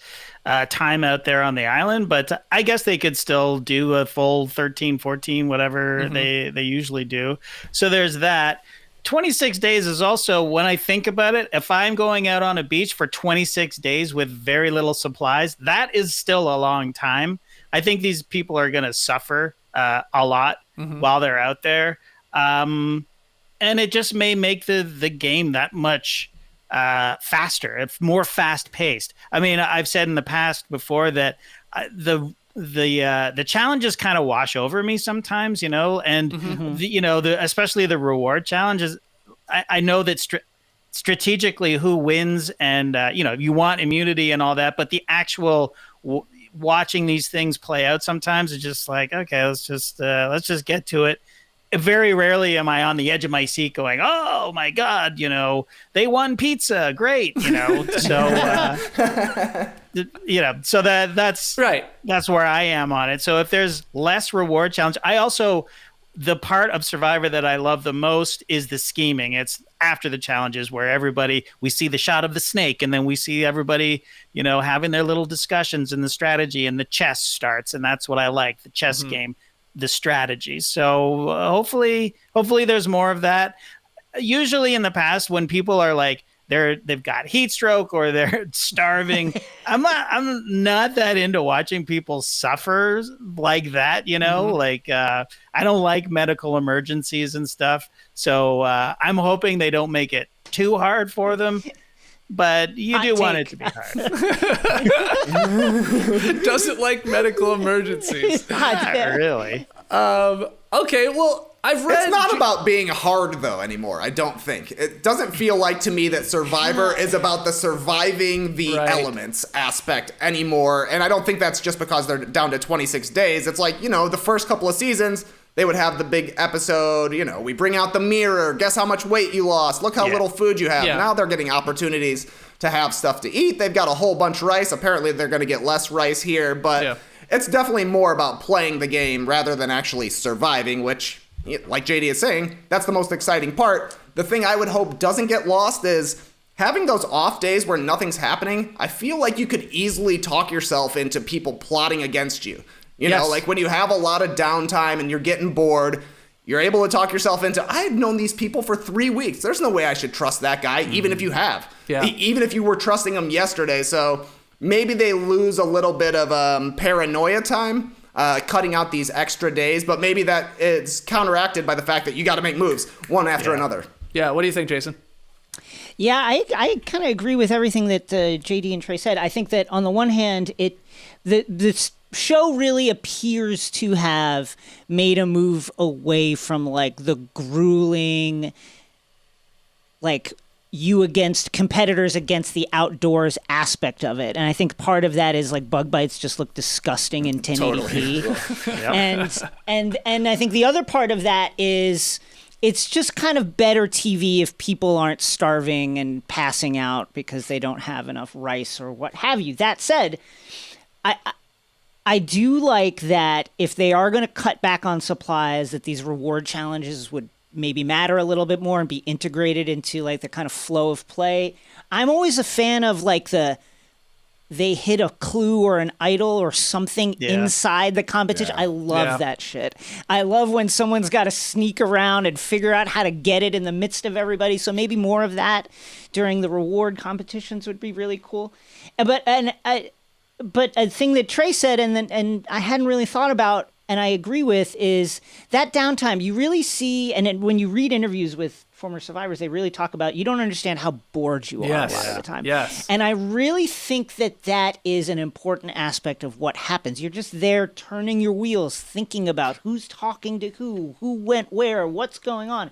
time out there on the island? But I guess they could still do a full 13, 14, whatever they usually do. So there's that. 26 days is also, when I think about it, if I'm going out on a beach for 26 days with very little supplies, that is still a long time. I think these people are going to suffer a lot while they're out there. And it just may make the game that much faster. It's more fast paced. I mean, I've said in the past before that the challenges kind of wash over me sometimes, and especially the reward challenges. I know that strategically who wins, and you want immunity and all that, but the actual watching these things play out sometimes it's just like, okay, let's just get to it. Very rarely am I on the edge of my seat going, oh my God, they won pizza. Great. So, so that's right. That's where I am on it. So if there's less reward challenge, the part of Survivor that I love the most is the scheming. It's after the challenges where we see the shot of the snake and then we see everybody, having their little discussions and the strategy and the chess starts. And that's what I like, the chess game, the strategy. So hopefully there's more of that. Usually in the past when people are like, they've got heat stroke or they're starving. I'm not that into watching people suffer like that, like I don't like medical emergencies and stuff. So I'm hoping they don't make it too hard for them. But you do want it to be hard. Doesn't like medical emergencies. Not really. Okay, well, I've read... It's not about being hard, though, anymore, I don't think. It doesn't feel like to me that Survivor is about the surviving the elements aspect anymore. And I don't think that's just because they're down to 26 days. It's like, the first couple of seasons, they would have the big episode, we bring out the mirror, guess how much weight you lost, look how little food you have. Yeah. Now they're getting opportunities to have stuff to eat. They've got a whole bunch of rice. Apparently they're going to get less rice here, but it's definitely more about playing the game rather than actually surviving, which, like JD is saying, that's the most exciting part. The thing I would hope doesn't get lost is having those off days where nothing's happening. I feel like you could easily talk yourself into people plotting against you. You know, like when you have a lot of downtime and you're getting bored, you're able to talk yourself into, I've known these people for 3 weeks. There's no way I should trust that guy, even if you have. Yeah. Even if you were trusting him yesterday. So maybe they lose a little bit of paranoia time, cutting out these extra days, but maybe that is counteracted by the fact that you got to make moves one after another. Yeah, what do you think, Jason? Yeah, I kind of agree with everything that JD and Trey said. I think that on the one hand, the show really appears to have made a move away from like the grueling, like you against competitors against the outdoors aspect of it. And I think part of that is like bug bites just look disgusting in 1080p. And I think the other part of that is it's just kind of better TV if people aren't starving and passing out because they don't have enough rice or what have you. That said, I do like that if they are going to cut back on supplies, that these reward challenges would maybe matter a little bit more and be integrated into like the kind of flow of play. I'm always a fan of like they hit a clue or an idol or something inside the competition. I love that shit. I love when someone's got to sneak around and figure out how to get it in the midst of everybody. So maybe more of that during the reward competitions would be really cool. But a thing that Trey said and I hadn't really thought about and I agree with is that downtime you really see, and when you read interviews with former survivors, they really talk about you don't understand how bored you are a lot of the time. Yes. And I really think that is an important aspect of what happens. You're just there turning your wheels, thinking about who's talking to who went where, what's going on.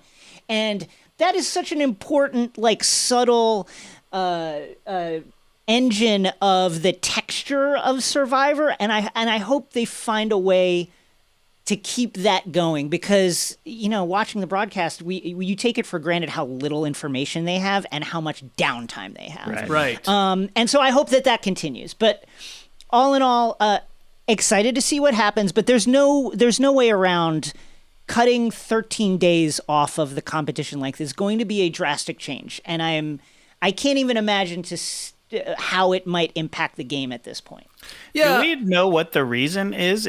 And that is such an important, like, subtle engine of the texture of Survivor. And I hope they find a way to keep that going because, watching the broadcast, you take it for granted how little information they have and how much downtime they have. Right. And so I hope that continues. But all in all, excited to see what happens. But there's no way around cutting 13 days off of the competition length is going to be a drastic change. And I can't even imagine how it might impact the game at this point. Yeah. Do we know what the reason is?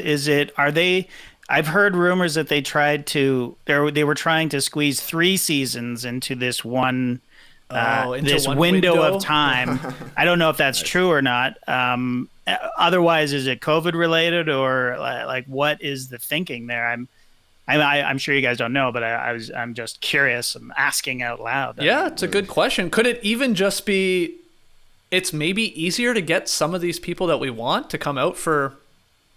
I've heard rumors that they were trying to squeeze 3 seasons into this one window of time. I don't know if that's true or not. Otherwise, is it COVID related or like what is the thinking there? I'm sure you guys don't know, but I'm just curious. I'm asking out loud. Yeah, it's a good question. Could it even just be it's maybe easier to get some of these people that we want to come out for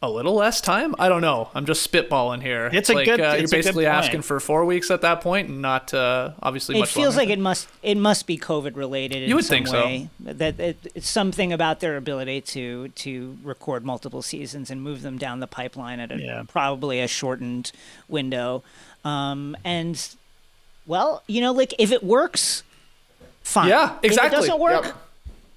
a little less time. I don't know. I'm just spitballing here. It's a good. You're It's a good basically point. asking for 4 weeks at that point, and not obviously. It much feels longer. like it must be COVID related. You would in some think so. way. That it's something about their ability to record multiple seasons and move them down the pipeline at probably a shortened window. And well, like if it works, fine. Yeah, exactly. If it doesn't work. Yep.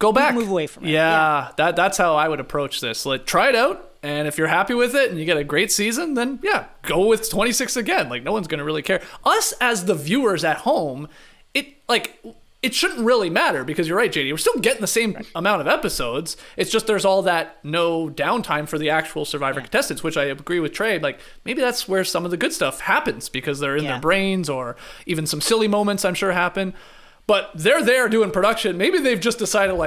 Go back. Move away from it. Yeah, that's how I would approach this. Try it out, and if you're happy with it and you get a great season, then go with 26 again. No one's gonna really care. Us as the viewers at home, it shouldn't really matter because you're right, JD. We're still getting the same amount of episodes. It's just there's all that no downtime for the actual Survivor contestants, which I agree with Trey. Maybe that's where some of the good stuff happens because they're in their brains, or even some silly moments I'm sure happen. But they're there doing production. Maybe they've just decided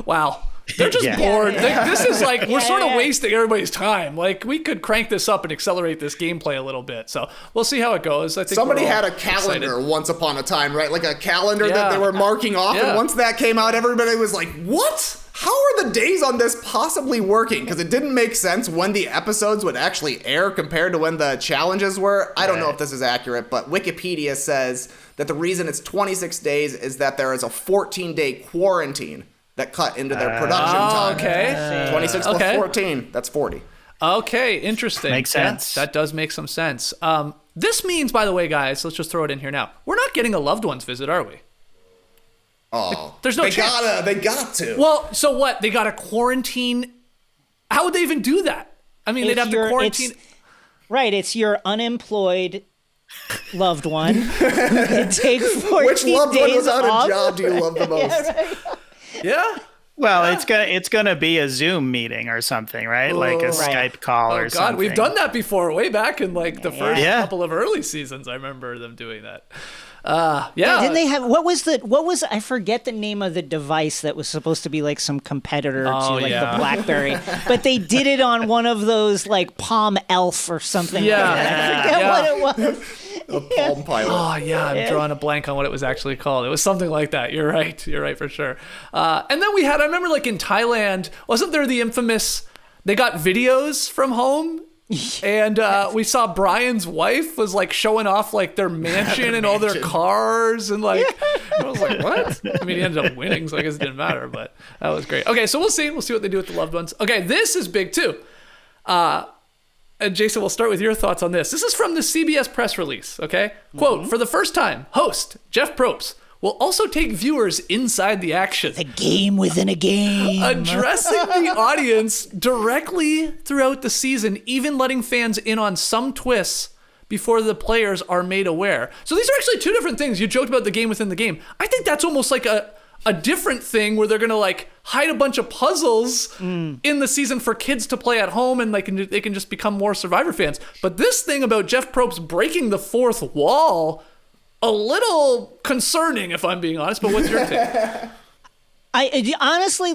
wow, they're just bored. This is we're sort of wasting everybody's time. We could crank this up and accelerate this gameplay a little bit. So we'll see how it goes. I think somebody had a calendar once upon a time, right? Like a calendar that they were marking off. And once that came out, everybody was like, what? How are the days on this possibly working? Because it didn't make sense when the episodes would actually air compared to when the challenges were. I don't know if this is accurate, but Wikipedia says that the reason it's 26 days is that there is a 14-day quarantine that cut into their production time. Okay. 26 plus 14, that's 40. Okay, interesting. Makes sense. That does make some sense. This means, by the way, guys, let's just throw it in here now. We're not getting a loved ones visit, are we? Oh, there's no chance. They got to. Well, so what? They got to quarantine. How would they even do that? I mean, they'd have to quarantine. It's your unemployed loved one. You take 14 Which loved one days without off. a job do you love the most? Yeah. Well, it's gonna be a Zoom meeting or something, right? Like a Skype call or something. God, we've done that before, way back in the first Yeah. couple of early seasons. I remember them doing that. Didn't they have what was I forget the name of the device that was supposed to be some competitor to the BlackBerry, but they did it on one of those Palm Elf or something. Yeah. Like that. I forget what it was. A Palm Pilot. Oh yeah, I'm drawing a blank on what it was actually called. It was something like that. You're right for sure. And then we had, I remember in Thailand, wasn't there the infamous? They got videos from home. And we saw Brian's wife was showing off their mansion and all their cars and I was like, what? I mean, he ended up winning, so I guess it didn't matter, but that was great. Okay, so we'll see what they do with the loved ones. Okay, this is big too. And Jason, we'll start with your thoughts on this. This is from the CBS press release. Okay, quote: for the first time, host Jeff Probst will also take viewers inside the action. The game within a game. Addressing the audience directly throughout the season, even letting fans in on some twists before the players are made aware. So these are actually two different things. You joked about the game within the game. I think that's almost like a different thing where they're going to hide a bunch of puzzles in the season for kids to play at home, and they can just become more Survivor fans. But this thing about Jeff Probst breaking the fourth wall, a little concerning, if I'm being honest, but what's your take? I honestly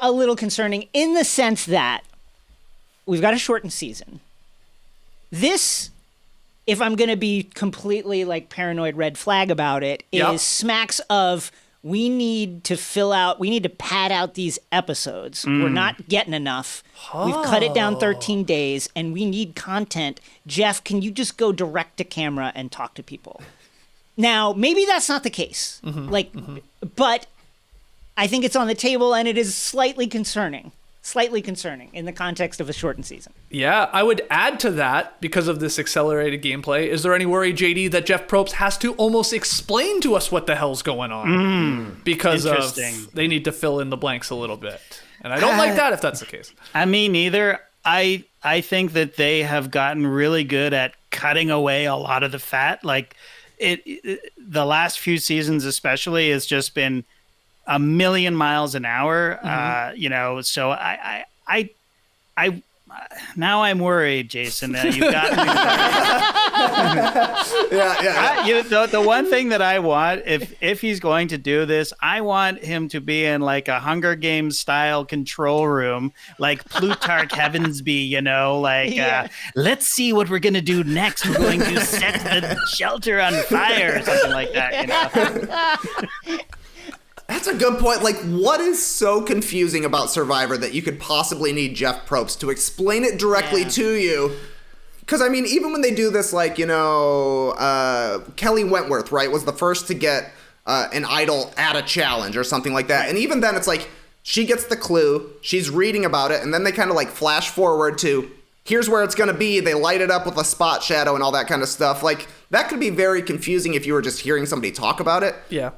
a little concerning in the sense that we've got a shortened season. This, if I'm going to be completely paranoid red flag about it, is smacks of we need to pad out these episodes. We're not getting enough. We've cut it down 13 days and we need content. Jeff, can you just go direct to camera and talk to people? Now, maybe that's not the case. But I think it's on the table and it is slightly concerning in the context of a shortened season. Yeah, I would add to that, because of this accelerated gameplay, is there any worry, JD, that Jeff Probst has to almost explain to us what the hell's going on? Because they need to fill in the blanks a little bit. And I don't like that if that's the case. I mean, neither. I think that they have gotten really good at cutting away a lot of the fat. The last few seasons especially has just been a million miles an hour, so I now I'm worried, Jason, that you've got me. The one thing that I want, if he's going to do this, I want him to be in a Hunger Games style control room, like Plutarch Heavensby, let's see what we're going to do next. We're going to set the shelter on fire or something like that, That's a good point. Like, what is so confusing about Survivor that you could possibly need Jeff Probst to explain it directly to you? Because, I mean, even when they do this, like, you know, Kelly Wentworth, right, was the first to get an idol at a challenge or something like that. And even then, it's like, she gets the clue, she's reading about it, and then they kind of, like, flash forward to, here's where it's going to be. They light it up with a spot shadow and all that kind of stuff. Like, that could be very confusing if you were just hearing somebody talk about it. Yeah.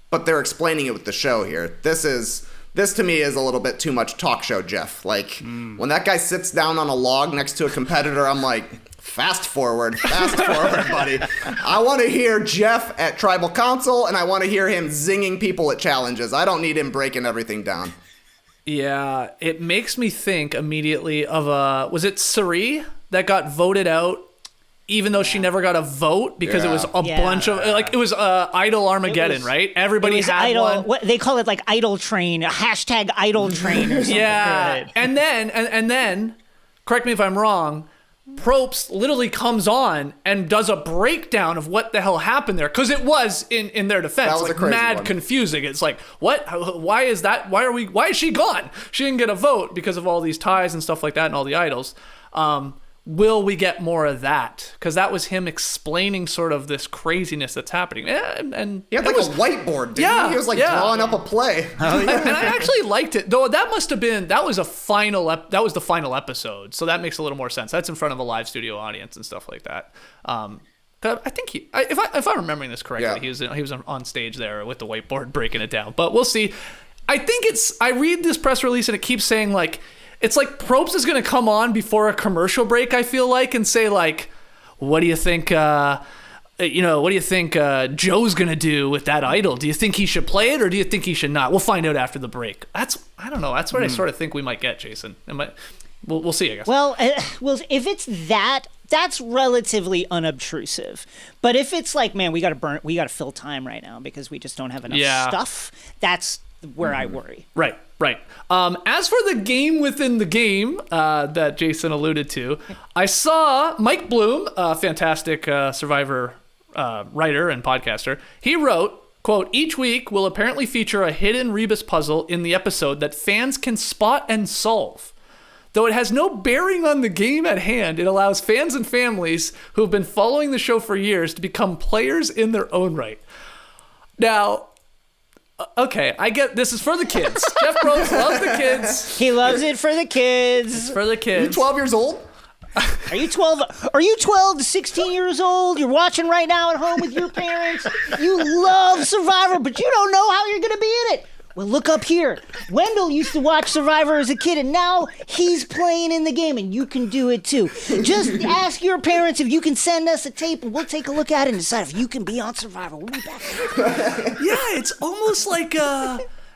But they're explaining it with the show here. This to me is a little bit too much talk show Jeff. Like, when that guy sits down on a log next to a competitor, I'm like, fast forward, buddy. I want to hear Jeff at Tribal Council, and I want to hear him zinging people at challenges. I don't need him breaking everything down. Yeah, it makes me think immediately of was it Sari that got voted out even though she never got a vote because it was a bunch of, like, it was Idol Armageddon, right? Everybody had idol, one. What they call it, like Idol Train, hashtag Idol Train or something. Yeah, Right. and then, correct me if I'm wrong, Probst literally comes on and does a breakdown of what the hell happened there, because it was in their defense, That was like, a crazy mad one. confusing. It's like, what? Why is that? Why is she gone? She didn't get a vote because of all these ties and stuff like that and all the idols. Will we get more of that? Because that was him explaining sort of this craziness that's happening. And He had like a whiteboard, didn't Yeah, he? He was like yeah. drawing up a play. and I actually liked it, though. That was the final episode, so that makes a little more sense. That's in front of a live studio audience and stuff like that. But I think if I'm remembering this correctly, he was on stage there with the whiteboard breaking it down. But we'll see. I think I read this press release and it keeps saying, like, it's like Probst is going to come on before a commercial break, I feel like, and say, like, what do you think, Joe's going to do with that idol? Do you think he should play it or do you think he should not? We'll find out after the break. I don't know. That's what I sort of think we might get, Jason. We'll see, I guess. Well, if it's that's relatively unobtrusive. But if it's like, man, we got to fill time right now because we just don't have enough stuff, that's where I worry. Right. As for the game within the game that Jason alluded to, I saw Mike Bloom, a fantastic Survivor writer and podcaster. He wrote, quote, "Each week will apparently feature a hidden rebus puzzle in the episode that fans can spot and solve. Though it has no bearing on the game at hand, it allows fans and families who have been following the show for years to become players in their own right." Now, okay, I get this is for the kids. Jeff Probst loves the kids. He loves it for the kids. It's for the kids. You 12 years old? Are you 12? Are you 12 to 16 years old? You're watching right now at home with your parents. You love Survivor, but you don't know how you're going to be in it. Well, look up here. Wendell used to watch Survivor as a kid, and now he's playing in the game, and you can do it too. Just ask your parents if you can send us a tape, and we'll take a look at it and decide if you can be on Survivor. We'll be back. Yeah, it's almost like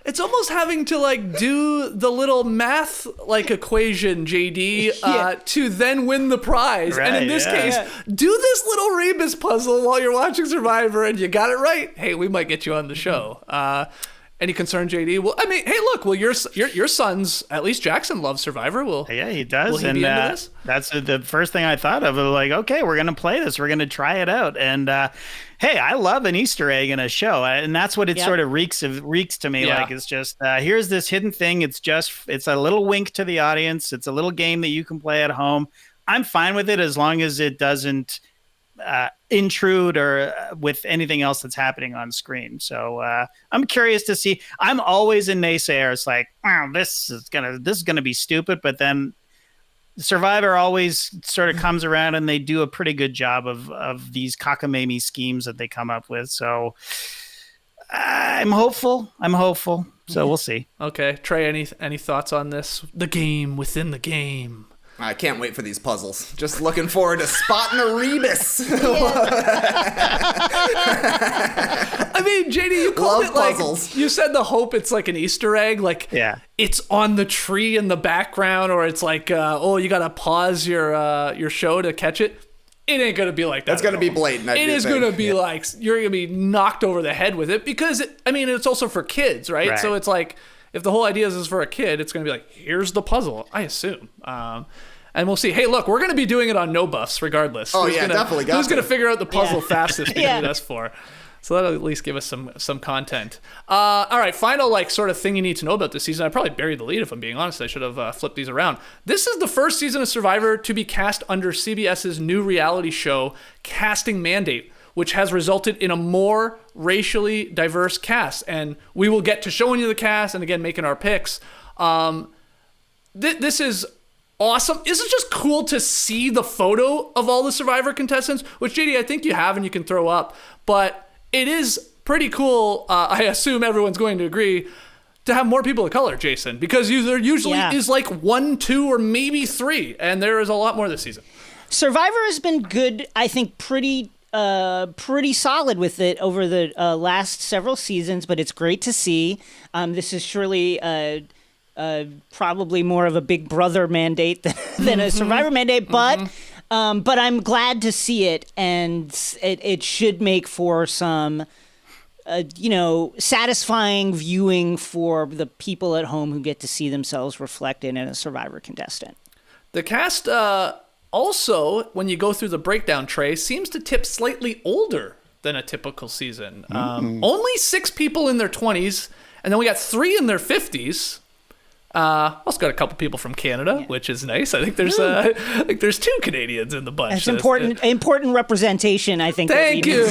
it's almost having to like do the little math like equation, JD, to then win the prize. Right, and in this case, do this little rebus puzzle while you're watching Survivor, and you got it right. Hey, we might get you on the show. Any concern, JD? Well, I mean, hey, look. Well, your sons, at least Jackson, loves Survivor. Yeah, he does. Will he and be into this? That's the first thing I thought of. Like, okay, we're gonna play this. We're gonna try it out. And hey, I love an Easter egg in a show, and that's what it sort of reeks to me. Yeah. Like, it's just here's this hidden thing. It's a little wink to the audience. It's a little game that you can play at home. I'm fine with it as long as it doesn't intrude or with anything else that's happening on screen. So I'm curious to see. I'm always a naysayer. It's like, oh, this is gonna be stupid, but then Survivor always sort of comes around and they do a pretty good job of these cockamamie schemes that they come up with. So I'm hopeful. So we'll see. Okay, Trey, any thoughts on this? The game within the game. I can't wait for these puzzles. Just looking forward to spotting a rebus. I mean, JD, you called Love it like puzzles. you said the hope it's like an Easter egg, like it's on the tree in the background, or it's like you gotta pause your show to catch it. It ain't gonna be like that. That's gonna be blatant. It is gonna be like you're gonna be knocked over the head with it because it's also for kids, right? So it's like if the whole idea is for a kid, it's gonna be like here's the puzzle, I assume. And we'll see. Hey, look, we're going to be doing it on no buffs regardless. Oh, definitely. Who's going to figure out the puzzle fastest between Yeah. us four? So that'll at least give us some content. All right, final sort of thing you need to know about this season. I probably buried the lead if I'm being honest. I should have flipped these around. This is the first season of Survivor to be cast under CBS's new reality show casting mandate, which has resulted in a more racially diverse cast. And we will get to showing you the cast and again making our picks. This is awesome. Isn't it just cool to see the photo of all the Survivor contestants, which JD, I think you have and you can throw up, but it is pretty cool. I assume everyone's going to agree to have more people of color, Jason, because there usually is 1, 2, or maybe 3, and there is a lot more this season. Survivor has been good, I think, pretty solid with it over the last several seasons, but it's great to see. This is surely probably more of a Big Brother mandate than a Survivor mandate, but I'm glad to see it, and it should make for some, satisfying viewing for the people at home who get to see themselves reflected in a Survivor contestant. The cast also, when you go through the breakdown, Trey, seems to tip slightly older than a typical season. Only 6 people in their 20s, and then we got 3 in their 50s. Also got a couple people from Canada, which is nice. I think there's 2 Canadians in the bunch. That's important representation, I think. Thank you.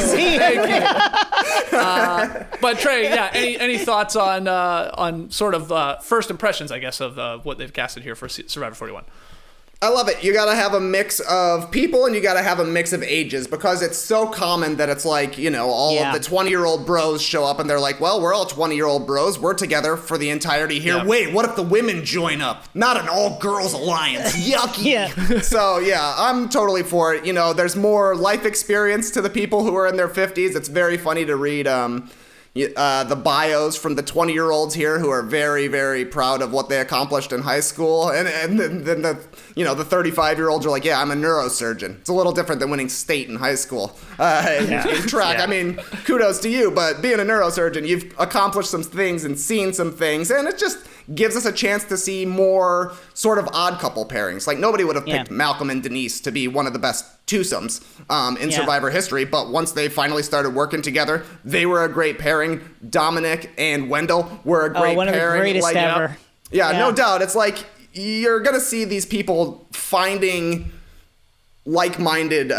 But Trey, any thoughts on sort of first impressions, I guess, of what they've casted here for Survivor 41? I love it. You got to have a mix of people and you got to have a mix of ages, because it's so common that it's like, all of the 20-year-old bros show up and they're like, well, we're all 20-year-old bros. We're together for the entirety here. Yeah. Wait, what if the women join up? Not an all-girls alliance. Yucky. Yeah. So, I'm totally for it. There's more life experience to the people who are in their 50s. It's very funny to read the bios from the 20-year-olds here who are very, very proud of what they accomplished in high school. And then the 35-year-olds are like, yeah, I'm a neurosurgeon. It's a little different than winning state in high school in track. Yeah. I mean, kudos to you, but being a neurosurgeon, you've accomplished some things and seen some things, and it just gives us a chance to see more sort of odd couple pairings. Like, nobody would have picked Malcolm and Denise to be one of the best twosomes in Survivor history, but once they finally started working together, they were a great pairing. Dominic and Wendell were a great pairing. One of the greatest ever. Yeah, no doubt. It's like you're going to see these people finding like-minded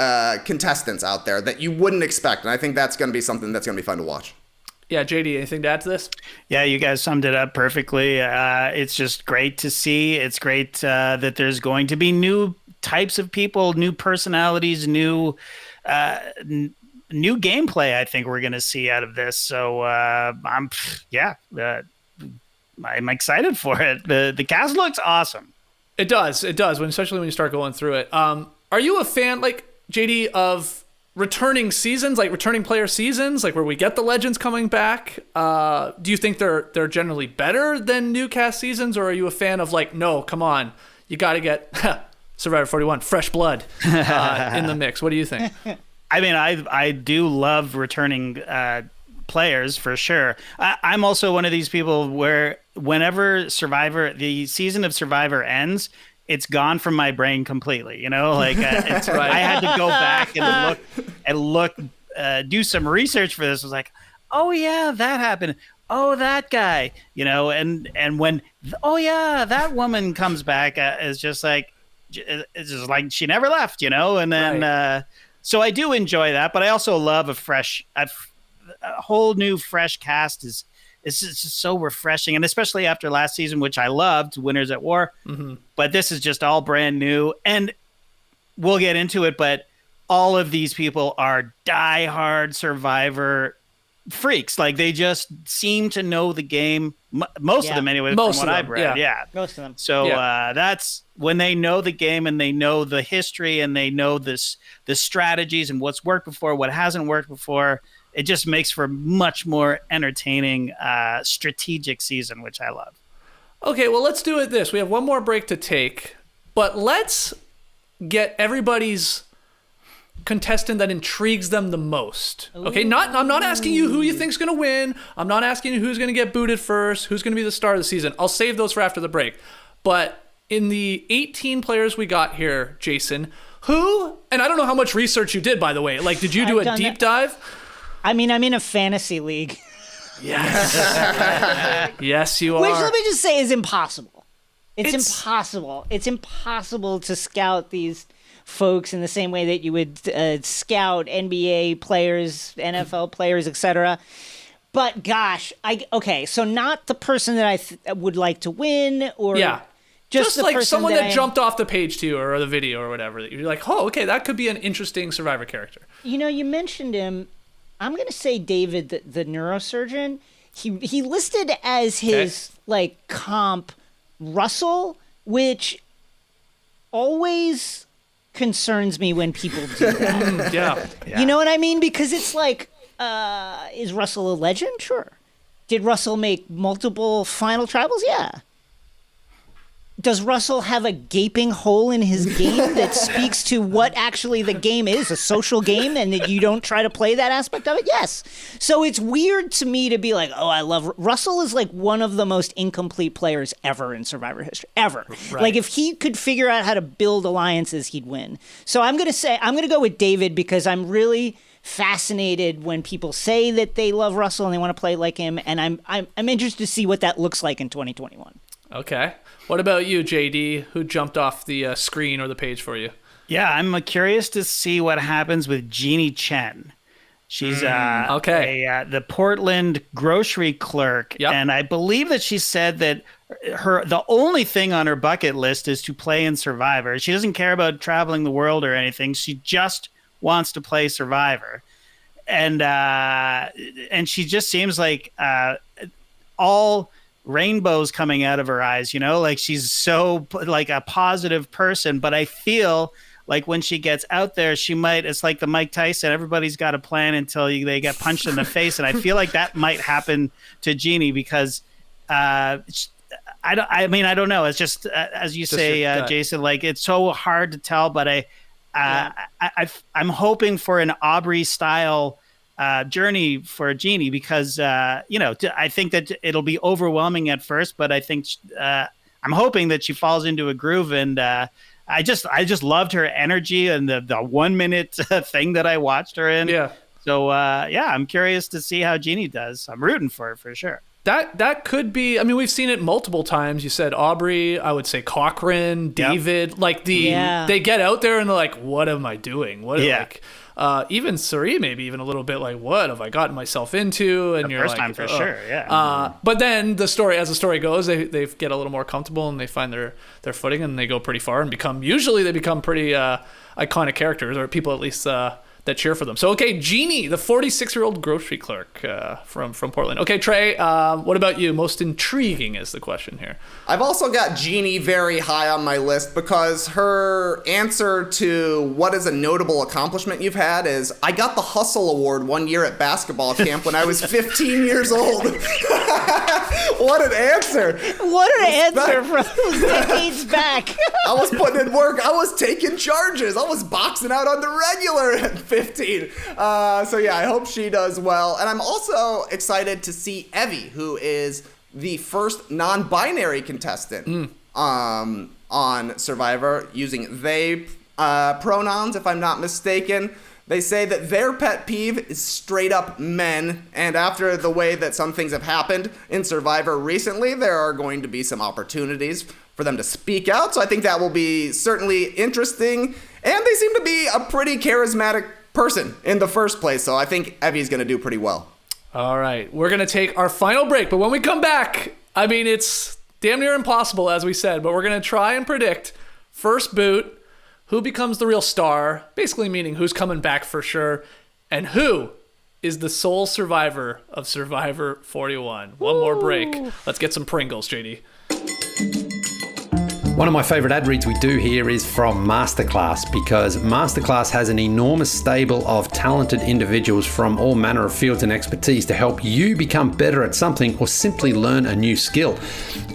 contestants out there that you wouldn't expect, and I think that's going to be something that's going to be fun to watch. Yeah, JD, anything to add to this? Yeah, you guys summed it up perfectly. It's just great to see. It's great that there's going to be new types of people, new personalities, new gameplay. I think we're going to see out of this. So I'm excited for it. The cast looks awesome. It does, especially when you start going through it. Are you a fan, like JD, of returning seasons, like returning player seasons, like where we get the legends coming back? Do you think they're generally better than new cast seasons, or are you a fan of like, no, come on, you got to get Survivor 41, fresh blood in the mix? What do you think? I mean, I do love returning players for sure. I'm also one of these people where whenever the season of Survivor ends, it's gone from my brain completely. Like it's right. I had to go back and look, do some research for this. I was like, oh yeah, that happened. Oh, that guy, and when, oh yeah, that woman comes back, it's just like she never left, and then, right. So I do enjoy that, but I also love a whole new fresh cast is just so refreshing, and especially after last season, which I loved, Winners at War. Mm-hmm. But this is just all brand new, and we'll get into it. But all of these people are diehard Survivor freaks. Like, they just seem to know the game. Most of them, anyway. Most from what I've read, most of them. So that's when they know the game and they know the history and they know the strategies and what's worked before, what hasn't worked before. It just makes for a much more entertaining, strategic season, which I love. Okay, well, let's do it this. We have one more break to take, but let's get everybody's contestant that intrigues them the most. Okay, I'm not asking you who you think's going to win. I'm not asking you who's going to get booted first, who's going to be the star of the season. I'll save those for after the break. But in the 18 players we got here, Jason, who, and I don't know how much research you did, by the way. Like, did you do a deep dive? I mean, I'm in a fantasy league. Yes. Yes, you are. Which, let me just say, is impossible. It's impossible. It's impossible to scout these folks in the same way that you would scout NBA players, NFL players, etc. But gosh, so not the person that I would like to win, or just the like person someone that jumped off the page to you or the video or whatever. That you're like, oh, okay, that could be an interesting Survivor character. You know, you mentioned him. I'm gonna say David, the neurosurgeon. He listed as his comp Russell, which always concerns me when people do that. Yeah. You know what I mean? Because it's like, is Russell a legend? Sure. Did Russell make multiple final tribals? Yeah. Does Russell have a gaping hole in his game that speaks to what actually the game is, a social game, and that you don't try to play that aspect of it? Yes. So it's weird to me to be like, oh, I love Russell is like one of the most incomplete players ever in Survivor history, ever. Right. Like if he could figure out how to build alliances, he'd win. So I'm going to go with David because I'm really fascinated when people say that they love Russell and they want to play like him, and I'm interested to see what that looks like in 2021. Okay. What about you, JD? Who jumped off the screen or the page for you? Yeah, I'm curious to see what happens with Jeannie Chen. She's the Portland grocery clerk, and I believe that she said that the only thing on her bucket list is to play in Survivor. She doesn't care about traveling the world or anything. She just wants to play Survivor, and she just seems like all rainbows coming out of her eyes, you know, like she's so like a positive person. But I feel like when she gets out there, it's like the Mike Tyson, everybody's got a plan until they get punched in the face. And I feel like that might happen to Jeannie because I don't know. It's just, as you say, Jason, like it's so hard to tell, but I'm hoping for an Aubrey style journey for Jeannie because I think that it'll be overwhelming at first, but I think I'm hoping that she falls into a groove, and I just loved her energy and the 1 minute thing that I watched her in. Yeah. So I'm curious to see how Jeannie does. I'm rooting for her for sure. That could be. I mean, we've seen it multiple times. You said Aubrey. I would say Cochran, David. Yep. Like they get out there and they're like, "What am I doing?" Even Suri, maybe even a little bit like, "What have I gotten myself into?" And you're first like, time for sure, yeah. But then as the story goes, they get a little more comfortable and they find their footing and they go pretty far and become pretty iconic characters, or people at least that cheer for them. So, okay, Jeannie, the 46-year-old grocery clerk from Portland. Okay, Trey, what about you? Most intriguing is the question here. I've also got Jeannie very high on my list because her answer to what is a notable accomplishment you've had is, I got the Hustle Award one year at basketball camp when I was 15 years old. What an answer. What an answer from decades back. I was putting in work. I was taking charges. I was boxing out on the regular at 15. I hope she does well. And I'm also excited to see Evie, who is the first non-binary contestant on Survivor, using they pronouns, if I'm not mistaken. They say that their pet peeve is straight up men, and after the way that some things have happened in Survivor recently, there are going to be some opportunities for them to speak out, so I think that will be certainly interesting, and they seem to be a pretty charismatic person in the first place, so I think Evie's going to do pretty well. All right, we're going to take our final break, but when we come back, I mean, it's damn near impossible, as we said, but we're going to try and predict first boot, who becomes the real star, basically meaning who's coming back for sure, and who is the sole survivor of Survivor 41. One more break. Let's get some Pringles, JD. One of my favourite ad reads we do here is from Masterclass, because Masterclass has an enormous stable of talented individuals from all manner of fields and expertise to help you become better at something or simply learn a new skill,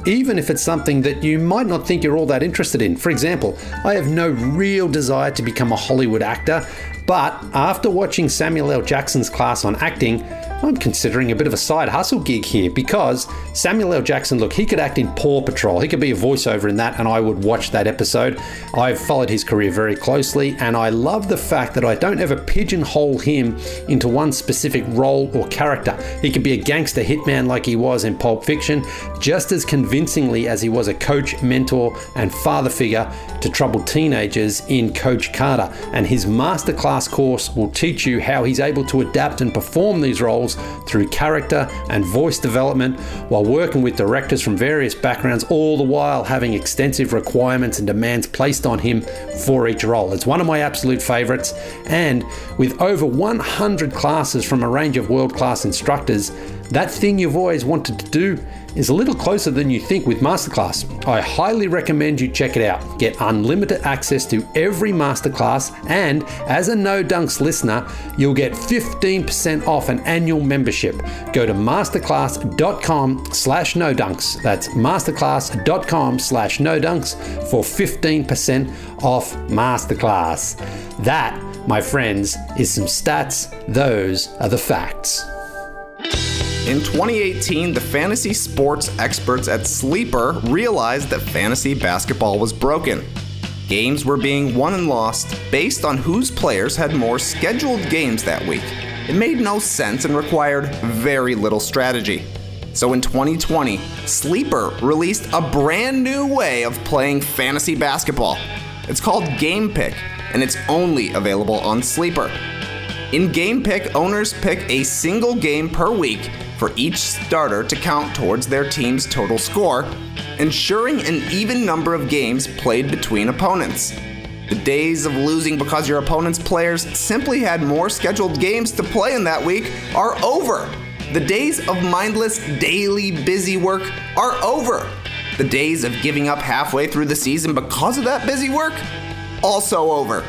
even if it's something that you might not think you're all that interested in. For example, I have no real desire to become a Hollywood actor, but after watching Samuel L. Jackson's class on acting, I'm considering a bit of a side hustle gig here because Samuel L. Jackson, look, he could act in Paw Patrol. He could be a voiceover in that and I would watch that episode. I've followed his career very closely and I love the fact that I don't ever pigeonhole him into one specific role or character. He could be a gangster hitman like he was in Pulp Fiction, just as convincingly as he was a coach, mentor, and father figure to troubled teenagers in Coach Carter. And his masterclass course will teach you how he's able to adapt and perform these roles through character and voice development while working with directors from various backgrounds, all the while having extensive requirements and demands placed on him for each role. It's one of my absolute favorites, and with over 100 classes from a range of world-class instructors, that thing you've always wanted to do is a little closer than you think with Masterclass. I highly recommend you check it out. Get unlimited access to every Masterclass, and as a No Dunks listener, you'll get 15% off an annual membership. Go to masterclass.com/nodunks. That's masterclass.com/nodunks for 15% off Masterclass. That, my friends, is some stats. Those are the facts. In 2018, the fantasy sports experts at Sleeper realized that fantasy basketball was broken. Games were being won and lost based on whose players had more scheduled games that week. It made no sense and required very little strategy. So in 2020, Sleeper released a brand new way of playing fantasy basketball. It's called Game Pick, and it's only available on Sleeper. In Game Pick, owners pick a single game per week for each starter to count towards their team's total score, ensuring an even number of games played between opponents. The days of losing because your opponent's players simply had more scheduled games to play in that week are over. The days of mindless daily busy work are over. The days of giving up halfway through the season because of that busy work, also over.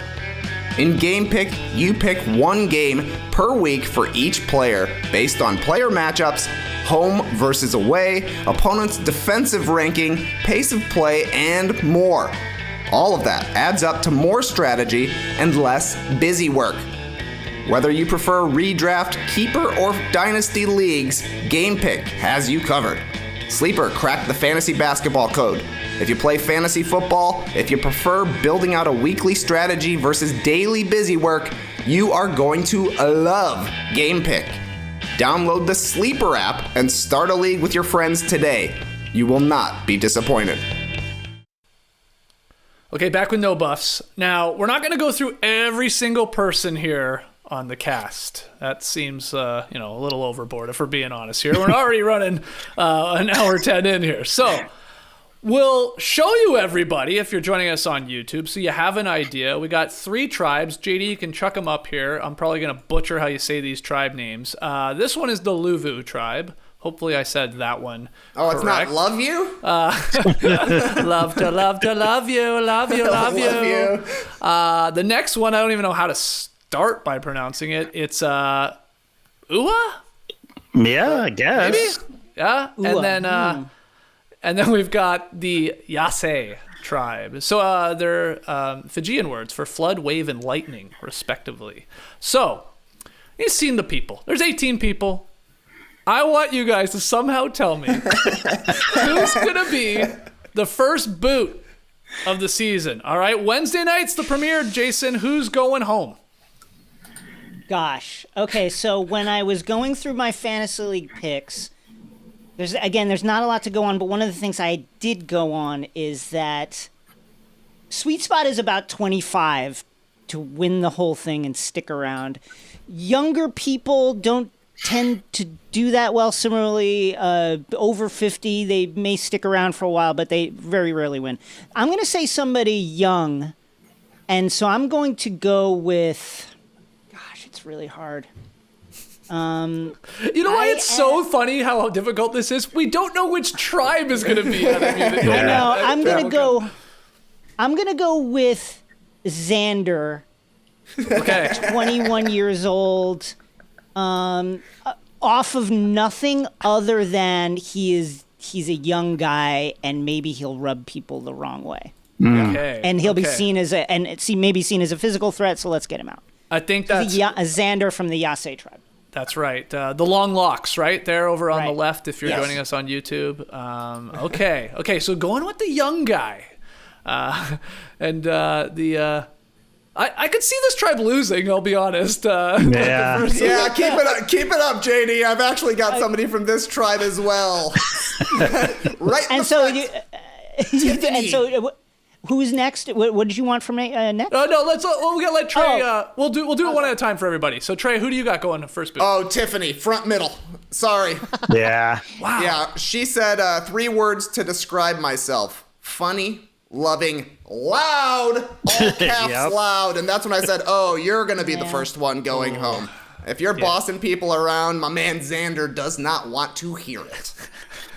In Game Pick, you pick one game per week for each player based on player matchups, home versus away, opponent's defensive ranking, pace of play, and more. All of that adds up to more strategy and less busy work. Whether you prefer redraft, keeper, or dynasty leagues, Game Pick has you covered. Sleeper cracked the fantasy basketball code. If you play fantasy football, if you prefer building out a weekly strategy versus daily busy work, you are going to love Game Pick. Download the Sleeper app and start a league with your friends today. You will not be disappointed. Okay, back with No Buffs. Now, we're not going to go through every single person here on the cast. That seems, a little overboard if we're being honest here. We're already running an hour 10 in here. So, we'll show you everybody if you're joining us on YouTube, so you have an idea. We got 3 tribes. JD, you can chuck them up here. I'm probably going to butcher how you say these tribe names. This one is the Luvu tribe. Hopefully I said that one Oh, it's correct. not love you? Love to love you. Love you. The next one, I don't even know how to start by pronouncing it. It's Ua? Yeah, I guess. Maybe? Yeah? Ua. And then we've got the Yase tribe. So they're Fijian words for flood, wave, and lightning, respectively. So, you've seen the people. There's 18 people. I want you guys to somehow tell me who's going to be the first boot of the season. All right, Wednesday night's the premiere. Jason, who's going home? Gosh. Okay, so when I was going through my fantasy league picks, there's not a lot to go on, but one of the things I did go on is that sweet spot is about 25 to win the whole thing and stick around. Younger people don't tend to do that well. Similarly, over 50, they may stick around for a while, but they very rarely win. I'm going to say somebody young, and so I'm going to go with... Gosh, it's really hard. You know why it's so funny how difficult this is? We don't know which tribe is going to be. I know. I'm gonna go with Xander. Okay. 21 years old. Off of nothing other than he's a young guy and maybe he'll rub people the wrong way. Okay. And he'll be seen as a physical threat. So let's get him out. I think that's a Xander from the Yase tribe. That's right. The long locks, right there over on the Right. left if you're Yes. joining us on YouTube. Okay, so going with the young guy. I could see this tribe losing, I'll be honest. Yeah. Yeah, keep it up, JD. I've actually got somebody from this tribe as well. Right. And so you, and so who's next? What did you want from me next? No, we gotta let Trey. We'll do it one at a time for everybody. So Trey, who do you got going first boot? Oh, Tiffany, front middle. Sorry. Yeah. Wow. Yeah, she said 3 words to describe myself: funny, loving, loud, all caps Yep. loud. And that's when I said, oh, you're going to be the first one going home. If you're bossing people around, my man Xander does not want to hear it.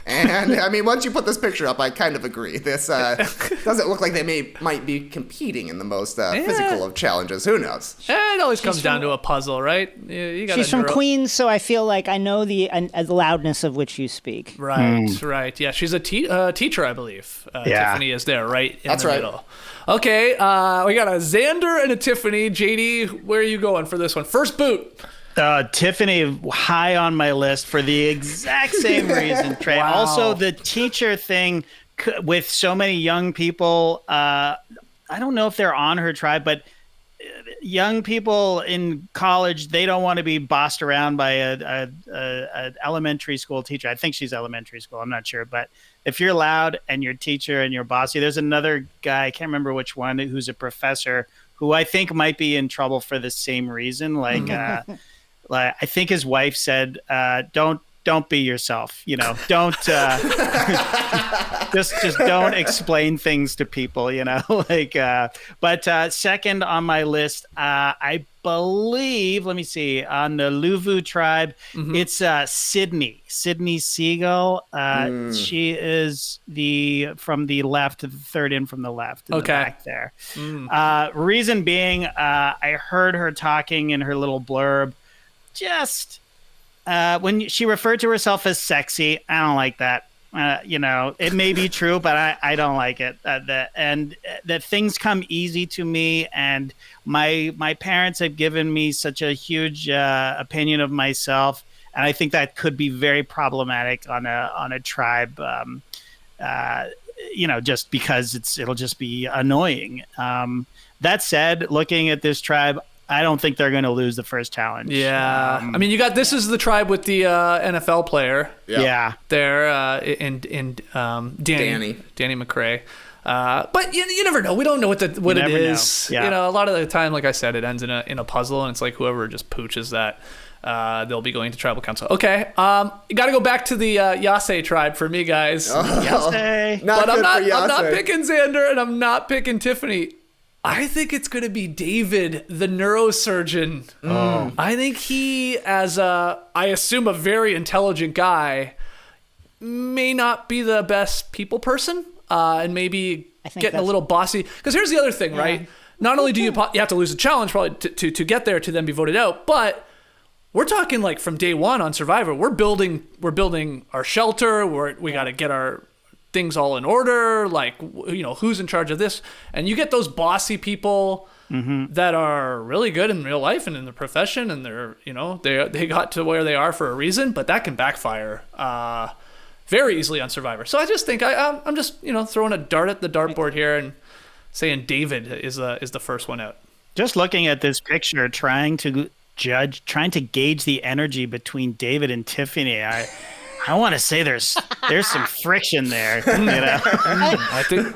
And I mean, once you put this picture up, I kind of agree. This doesn't look like they might be competing in the most physical of challenges. Who knows? It always comes down to a puzzle, right? You gotta She's from neuro- Queens, so I feel like I know the loudness of which you speak. Right. Yeah, she's a teacher, I believe. Yeah. Tiffany is there, right in That's the right. middle. Okay, we got a Xander and a Tiffany. JD, where are you going for this one? First boot. Tiffany high on my list for the exact same reason, Trey. Wow. Also, the teacher thing with so many young people. I don't know if they're on her tribe, but young people in college, they don't want to be bossed around by a elementary school teacher. I think she's elementary school. I'm not sure, but if you're loud and your teacher and you're bossy, there's another guy, I can't remember which one, who's a professor who I think might be in trouble for the same reason. Like I think his wife said, don't be yourself, don't just don't explain things to people, but second on my list, I believe, let me see, on the Luvu tribe, it's Sydney Siegel. She is from the left, the third in from the left in the back there. Reason being, I heard her talking in her little blurb. Just when she referred to herself as sexy, I don't like that. It may be true, but I don't like it. That things come easy to me, and my parents have given me such a huge opinion of myself, and I think that could be very problematic on a tribe. Just because it'll just be annoying. That said, looking at this tribe, I don't think they're going to lose the first challenge. Yeah. I mean, this is the tribe with the NFL player. Yeah. There, and Danny McRae. But you never know. We don't know what it is. Know. Yeah. A lot of the time, like I said, it ends in a puzzle, and it's like whoever just pooches that, they'll be going to tribal council. Okay. You got to go back to the Yase tribe for me, guys. Yase. Not But good I'm for Yase. not picking Xander, and I'm not picking Tiffany. I think it's going to be David, the neurosurgeon. I think he, as I assume, a very intelligent guy, may not be the best people person, and maybe getting a little bossy. Because here's the other thing, right? Not only do you have to lose a challenge probably to get there to then be voted out, but we're talking like from day one on Survivor, we're building our shelter. We got to get our things all in order, like who's in charge of this, and you get those bossy people that are really good in real life and in the profession, and they're they got to where they are for a reason, but that can backfire very easily on Survivor. So I just think I'm just throwing a dart at the dartboard here and saying David is the first one out. Just looking at this picture, trying to gauge the energy between David and Tiffany, I want to say there's some friction there. I think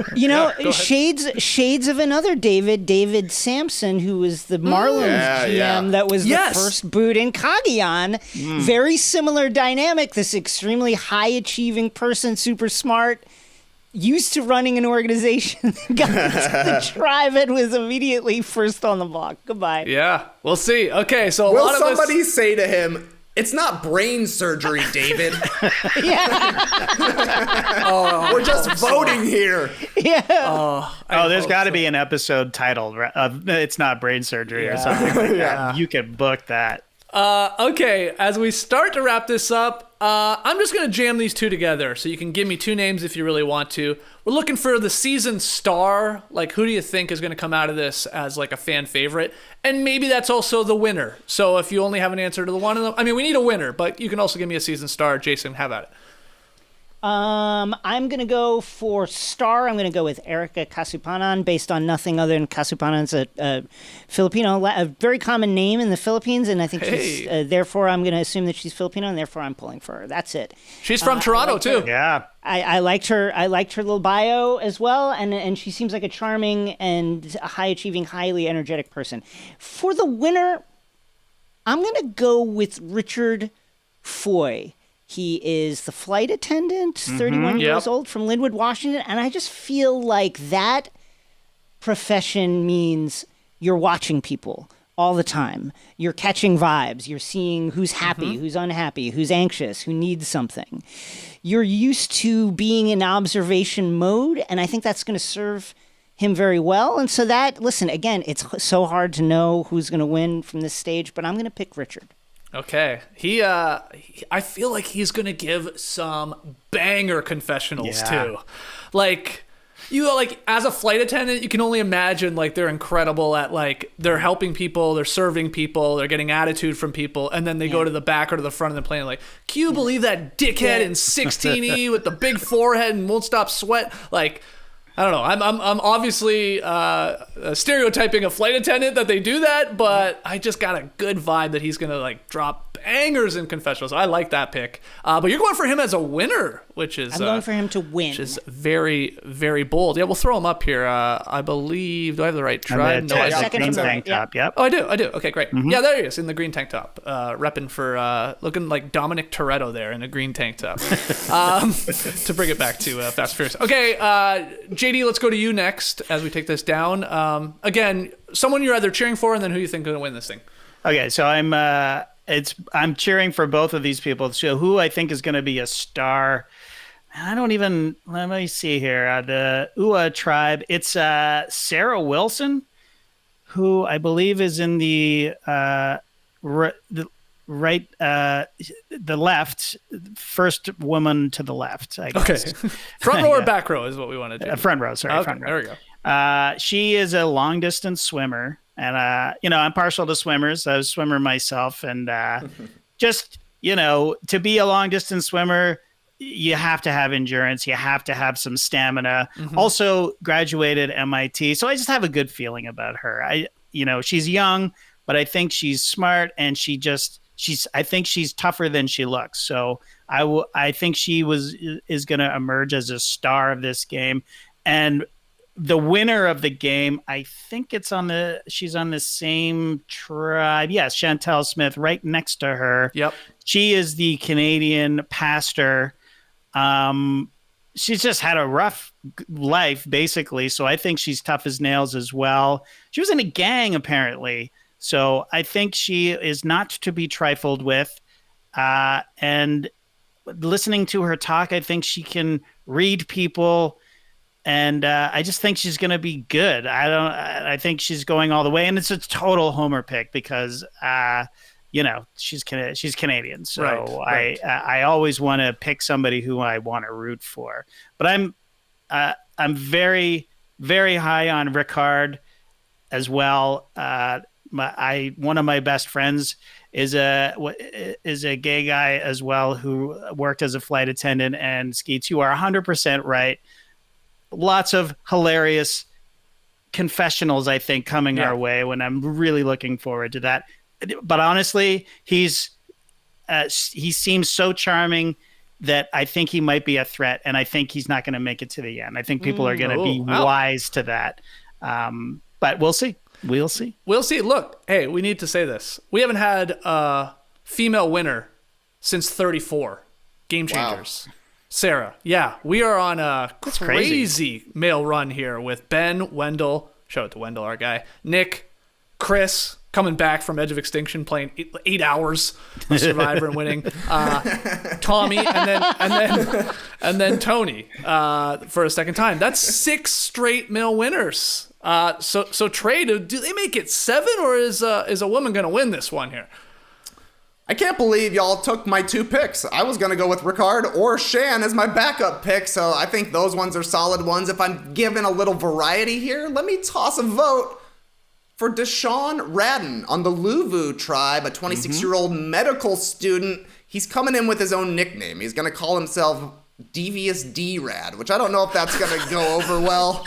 shades of another David Sampson, who was the Marlins GM that was the first boot in Cagayan. Very similar dynamic. This extremely high achieving person, super smart, used to running an organization, got into the tribe and was immediately first on the block. Goodbye. Yeah, we'll see. Okay, so Will somebody say to him, "It's not brain surgery, David. We're just voting here." Yeah. There's got to be an episode titled "It's Not Brain Surgery" or something like that. You could book that. Okay, as we start to wrap this up, I'm just going to jam these two together so you can give me two names if you really want to. We're looking for the season star. Like, who do you think is going to come out of this as like a fan favorite? And maybe that's also the winner. So if you only have an answer to the one of them, I mean, we need a winner, but you can also give me a season star. Jason, have at it. I'm going to go for star. I'm going to go with Erica Kasupanan based on nothing other than Kasupanan's a Filipino, a very common name in the Philippines. And I think she's, therefore, I'm going to assume that she's Filipino, and therefore I'm pulling for her. That's it. She's from Toronto, too. Yeah. I liked her. I liked her little bio as well, and she seems like a charming and a high-achieving, highly energetic person. For the winner, I'm going to go with Richard Foy. He is the flight attendant, 31 years old, from Linwood, Washington, and I just feel like that profession means you're watching people all the time. You're catching vibes. You're seeing who's happy, who's unhappy, who's anxious, who needs something. You're used to being in observation mode, and I think that's going to serve him very well. And so that, listen, again, it's so hard to know who's going to win from this stage, but I'm going to pick Richard. Okay. I feel like he's going to give some banger confessionals too. Like, as a flight attendant, you can only imagine, like, they're incredible at, like, they're helping people, they're serving people, they're getting attitude from people, and then they go to the back or to the front of the plane, like, can you believe that dickhead in 16E with the big forehead and won't stop sweat? Like, I don't know. I'm obviously stereotyping a flight attendant that they do that, but I just got a good vibe that he's gonna like drop bangers in confessionals. I like that pick. But you're going for him as a winner, which is I'm going for him to win, which is very, very bold. Yeah, we'll throw him up here. I believe. Do I have the right tribe? No, green tank top. Yep. Oh, I do. Okay, great. Yeah, there he is in the green tank top, repping for looking like Dominic Toretto there in a green tank top. To bring it back to Fast and Furious. Okay, JD, let's go to you next as we take this down. Again, someone you're either cheering for, and then who you think is going to win this thing. Okay, so I'm cheering for both of these people. So who I think is going to be a star. Let me see here. The Ua tribe. It's Sarah Wilson, who I believe is in the left, first woman to the left, I guess. Okay. Front row or back row is what we want to do. Front row, sorry. Okay, front row. there we go. She is a long distance swimmer, and I'm partial to swimmers. I was a swimmer myself, and just to be a long distance swimmer, you have to have endurance. You have to have some stamina. Also graduated MIT, so I just have a good feeling about her. She's young, but I think she's smart, and I think she's tougher than she looks. So I think she is going to emerge as a star of this game. And the winner of the game, I think she's on the same tribe. Yes, Chantel Smith, right next to her. Yep. She is the Canadian pastor. She's just had a rough life, basically. So I think she's tough as nails as well. She was in a gang, apparently. So I think she is not to be trifled with. And listening to her talk, I think she can read people. And I just think she's going to be good. I think she's going all the way. And it's a total homer pick because, she's Canadian. So right. I always want to pick somebody who I want to root for. But I'm very, very high on Ricard as well. One of my best friends is a gay guy as well who worked as a flight attendant. And Skeets, you are 100% right. Lots of hilarious confessionals, I think, coming our way, when I'm really looking forward to that. But honestly, he seems so charming that I think he might be a threat, and I think he's not going to make it to the end. I think people are going to be wise to that. But we'll see. We'll see. Look, hey, we need to say this. We haven't had a female winner since 34. Game Changers. Wow. Sarah, yeah, we are on a crazy male run here with Ben, Wendell, shout out to Wendell, our guy, Nick, Chris, coming back from Edge of Extinction, playing 8 hours of Survivor and winning, Tommy, and then Tony for a second time. That's 6 straight male winners. So Trey, do they make it 7, or is a woman going to win this one here? I can't believe y'all took my 2 picks. I was going to go with Ricard or Shan as my backup pick, so I think those ones are solid ones. If I'm given a little variety here, let me toss a vote for Deshaun Radden on the Luvu tribe, a 26-year-old medical student. He's coming in with his own nickname. He's going to call himself Devious D-Rad, which I don't know if that's going to go over well.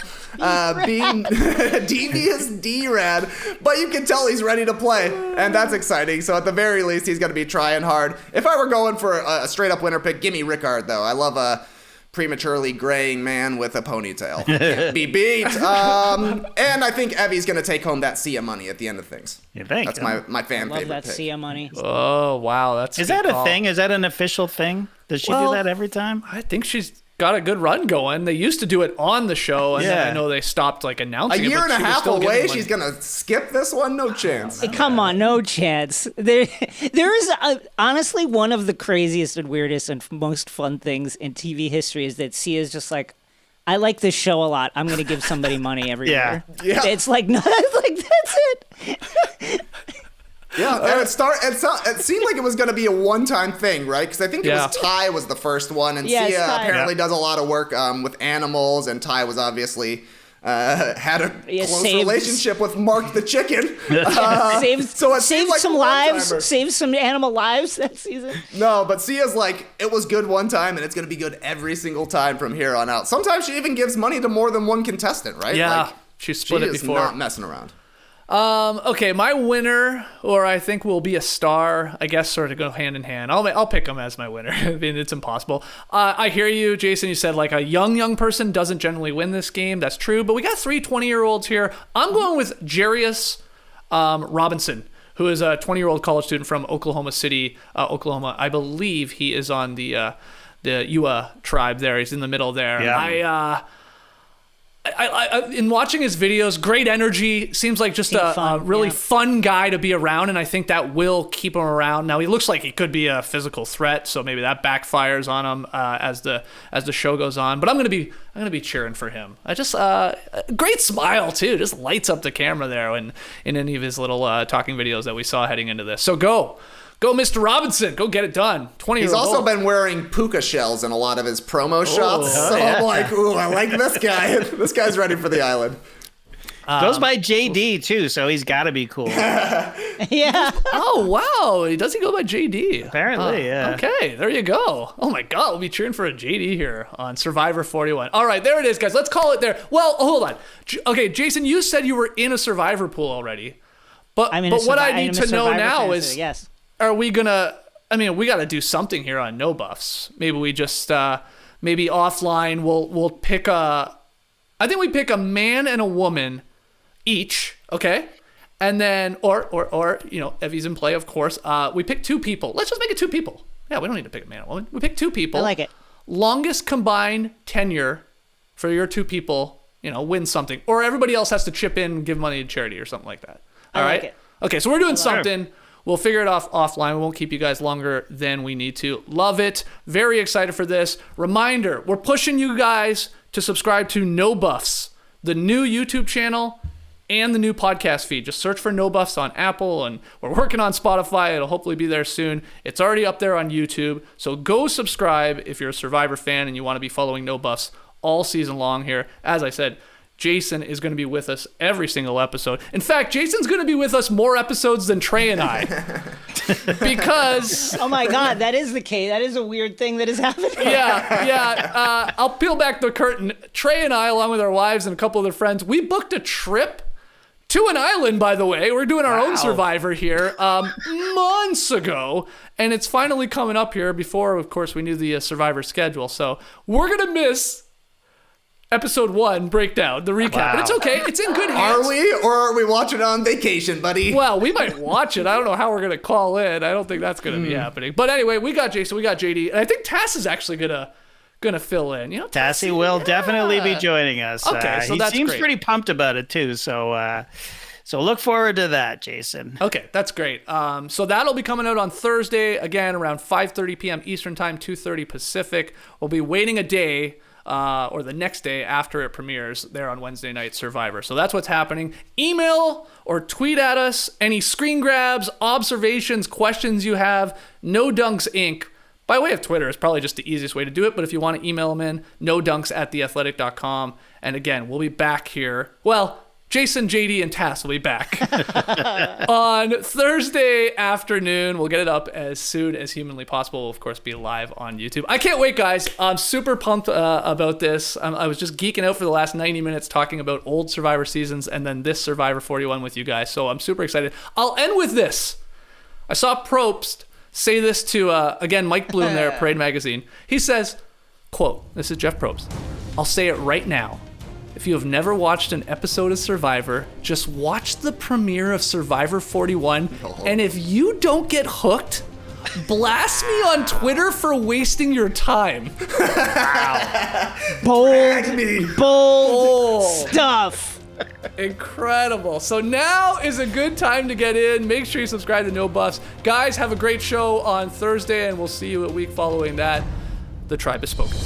Being Devious D-Rad, but you can tell he's ready to play, and that's exciting. So at the very least, he's going to be trying hard. If I were going for a straight-up winner pick, give me Ricard, though. I love a prematurely graying man with a ponytail. Can't be beat. And I think Evie's going to take home that Sia money at the end of things. You think? That's my fan Love favorite that pick. Sia money. Oh, wow. Is that a thing? Is that an official thing? Does she do that every time? I think she's got a good run going. They used to do it on the show, and then I know they stopped announcing A year it. and a half away, she's going to skip this one? No chance. Come on, no chance. There is honestly one of the craziest and weirdest and most fun things in TV history is that Sia's just like, I like this show a lot. I'm going to give somebody money every year. Yeah. It's like, no, that's it. Yeah, and it seemed like it was going to be a one-time thing, right? Because I think it was Ty was the first one, and Sia apparently does a lot of work with animals, and Ty was obviously had a close relationship with Mark the chicken. Saved some lives, saved some animal lives that season. No, but Sia's like, it was good one time, and it's going to be good every single time from here on out. Sometimes she even gives money to more than one contestant, right? Yeah, she split it before. She is not messing around. Okay, my winner, or I think will be a star, I guess sort of go hand in hand. I'll pick him as my winner. I mean, it's impossible. I hear you, Jason. You said a young person doesn't generally win this game. That's true, but we got 3 20-year-olds here. I'm going with Jarius Robinson, who is a 20-year-old college student from Oklahoma City, Oklahoma. I believe he is on the Ua tribe there. He's in the middle there. Yeah. I in watching his videos, great energy, seems like just a really fun guy to be around, and I think that will keep him around. Now he looks like he could be a physical threat, so maybe that backfires on him as the show goes on. But I'm gonna be cheering for him. I just great smile too, just lights up the camera there in any of his little talking videos that we saw heading into this. So go, Mr. Robinson. Go get it done. 20 years old. He's also been wearing puka shells in a lot of his promo shots. I'm like, ooh, I like this guy. This guy's ready for the island. Goes by JD, too, so he's got to be cool. Yeah. Oh, wow. Does he go by JD? Apparently, yeah. Okay, there you go. Oh, my God. We'll be cheering for a JD here on Survivor 41. All right, there it is, guys. Let's call it there. Well, hold on. Okay, Jason, you said you were in a Survivor pool already. But what I need to know now is... Yes. Are we gonna? I mean, we got to do something here on No Buffs. Maybe we just maybe offline we'll pick I think we pick a man and a woman each, okay? And then or Evie's in play, of course. We pick 2 people. Let's just make it 2 people. Yeah, we don't need to pick a man and a woman. We pick 2 people. I like it. Longest combined tenure for your 2 people, wins something, or everybody else has to chip in and give money to charity or something like that. All right. Like it. Okay, so we're doing something. We'll figure it off offline. We won't keep you guys longer than we need to. Love it. Very excited for this. Reminder, we're pushing you guys to subscribe to No Buffs, the new YouTube channel and the new podcast feed. Just search for No Buffs on Apple, and we're working on Spotify. It'll hopefully be there soon. It's already up there on YouTube. So go subscribe if you're a Survivor fan and you want to be following No Buffs all season long here. As I said, Jason is going to be with us every single episode. In fact, Jason's going to be with us more episodes than Trey and I. Because... Oh my God, that is the case. That is a weird thing that is happening. Yeah. I'll peel back the curtain. Trey and I, along with our wives and a couple of their friends, we booked a trip to an island, by the way. We're doing our own Survivor here months ago. And it's finally coming up here before, of course, we knew the Survivor schedule. So we're going to miss... Episode 1 breakdown, the recap. But it's okay. It's in good hands. Are we, or are we watching it on vacation, buddy? Well, we might watch it. I don't know how we're going to call in. I don't think that's going to be happening. But anyway, we got Jason, we got JD, and I think Tass is actually gonna fill in. Tassie will definitely be joining us. Okay, so that's he seems great. pretty pumped about it too. So look forward to that, Jason. Okay, that's great. So that'll be coming out on Thursday, again, around 5:30 p.m. Eastern Time, 2:30 Pacific. We'll be waiting a day or the next day after it premieres there on Wednesday Night Survivor. So that's what's happening. Email or tweet at us any screen grabs, observations, questions you have. No Dunks Inc. By way of Twitter is probably just the easiest way to do it, but if you want to email them in, nodunks@theathletic.com. And again, we'll be back here. Well, Jason, JD, and Tass will be back on Thursday afternoon. We'll get it up as soon as humanly possible. We'll, of course, be live on YouTube. I can't wait, guys. I'm super pumped about this. I was just geeking out for the last 90 minutes talking about old Survivor seasons and then this Survivor 41 with you guys. So I'm super excited. I'll end with this. I saw Probst say this to, again, Mike Bloom there at Parade Magazine. He says, quote, this is Jeff Probst, "I'll say it right now. If you have never watched an episode of Survivor, just watch the premiere of Survivor 41, and if you don't get hooked, blast me on Twitter for wasting your time." Wow. Bold stuff. Incredible. So now is a good time to get in. Make sure you subscribe to No Buffs. Guys, have a great show on Thursday, and we'll see you a week following that. The Tribe is spoken.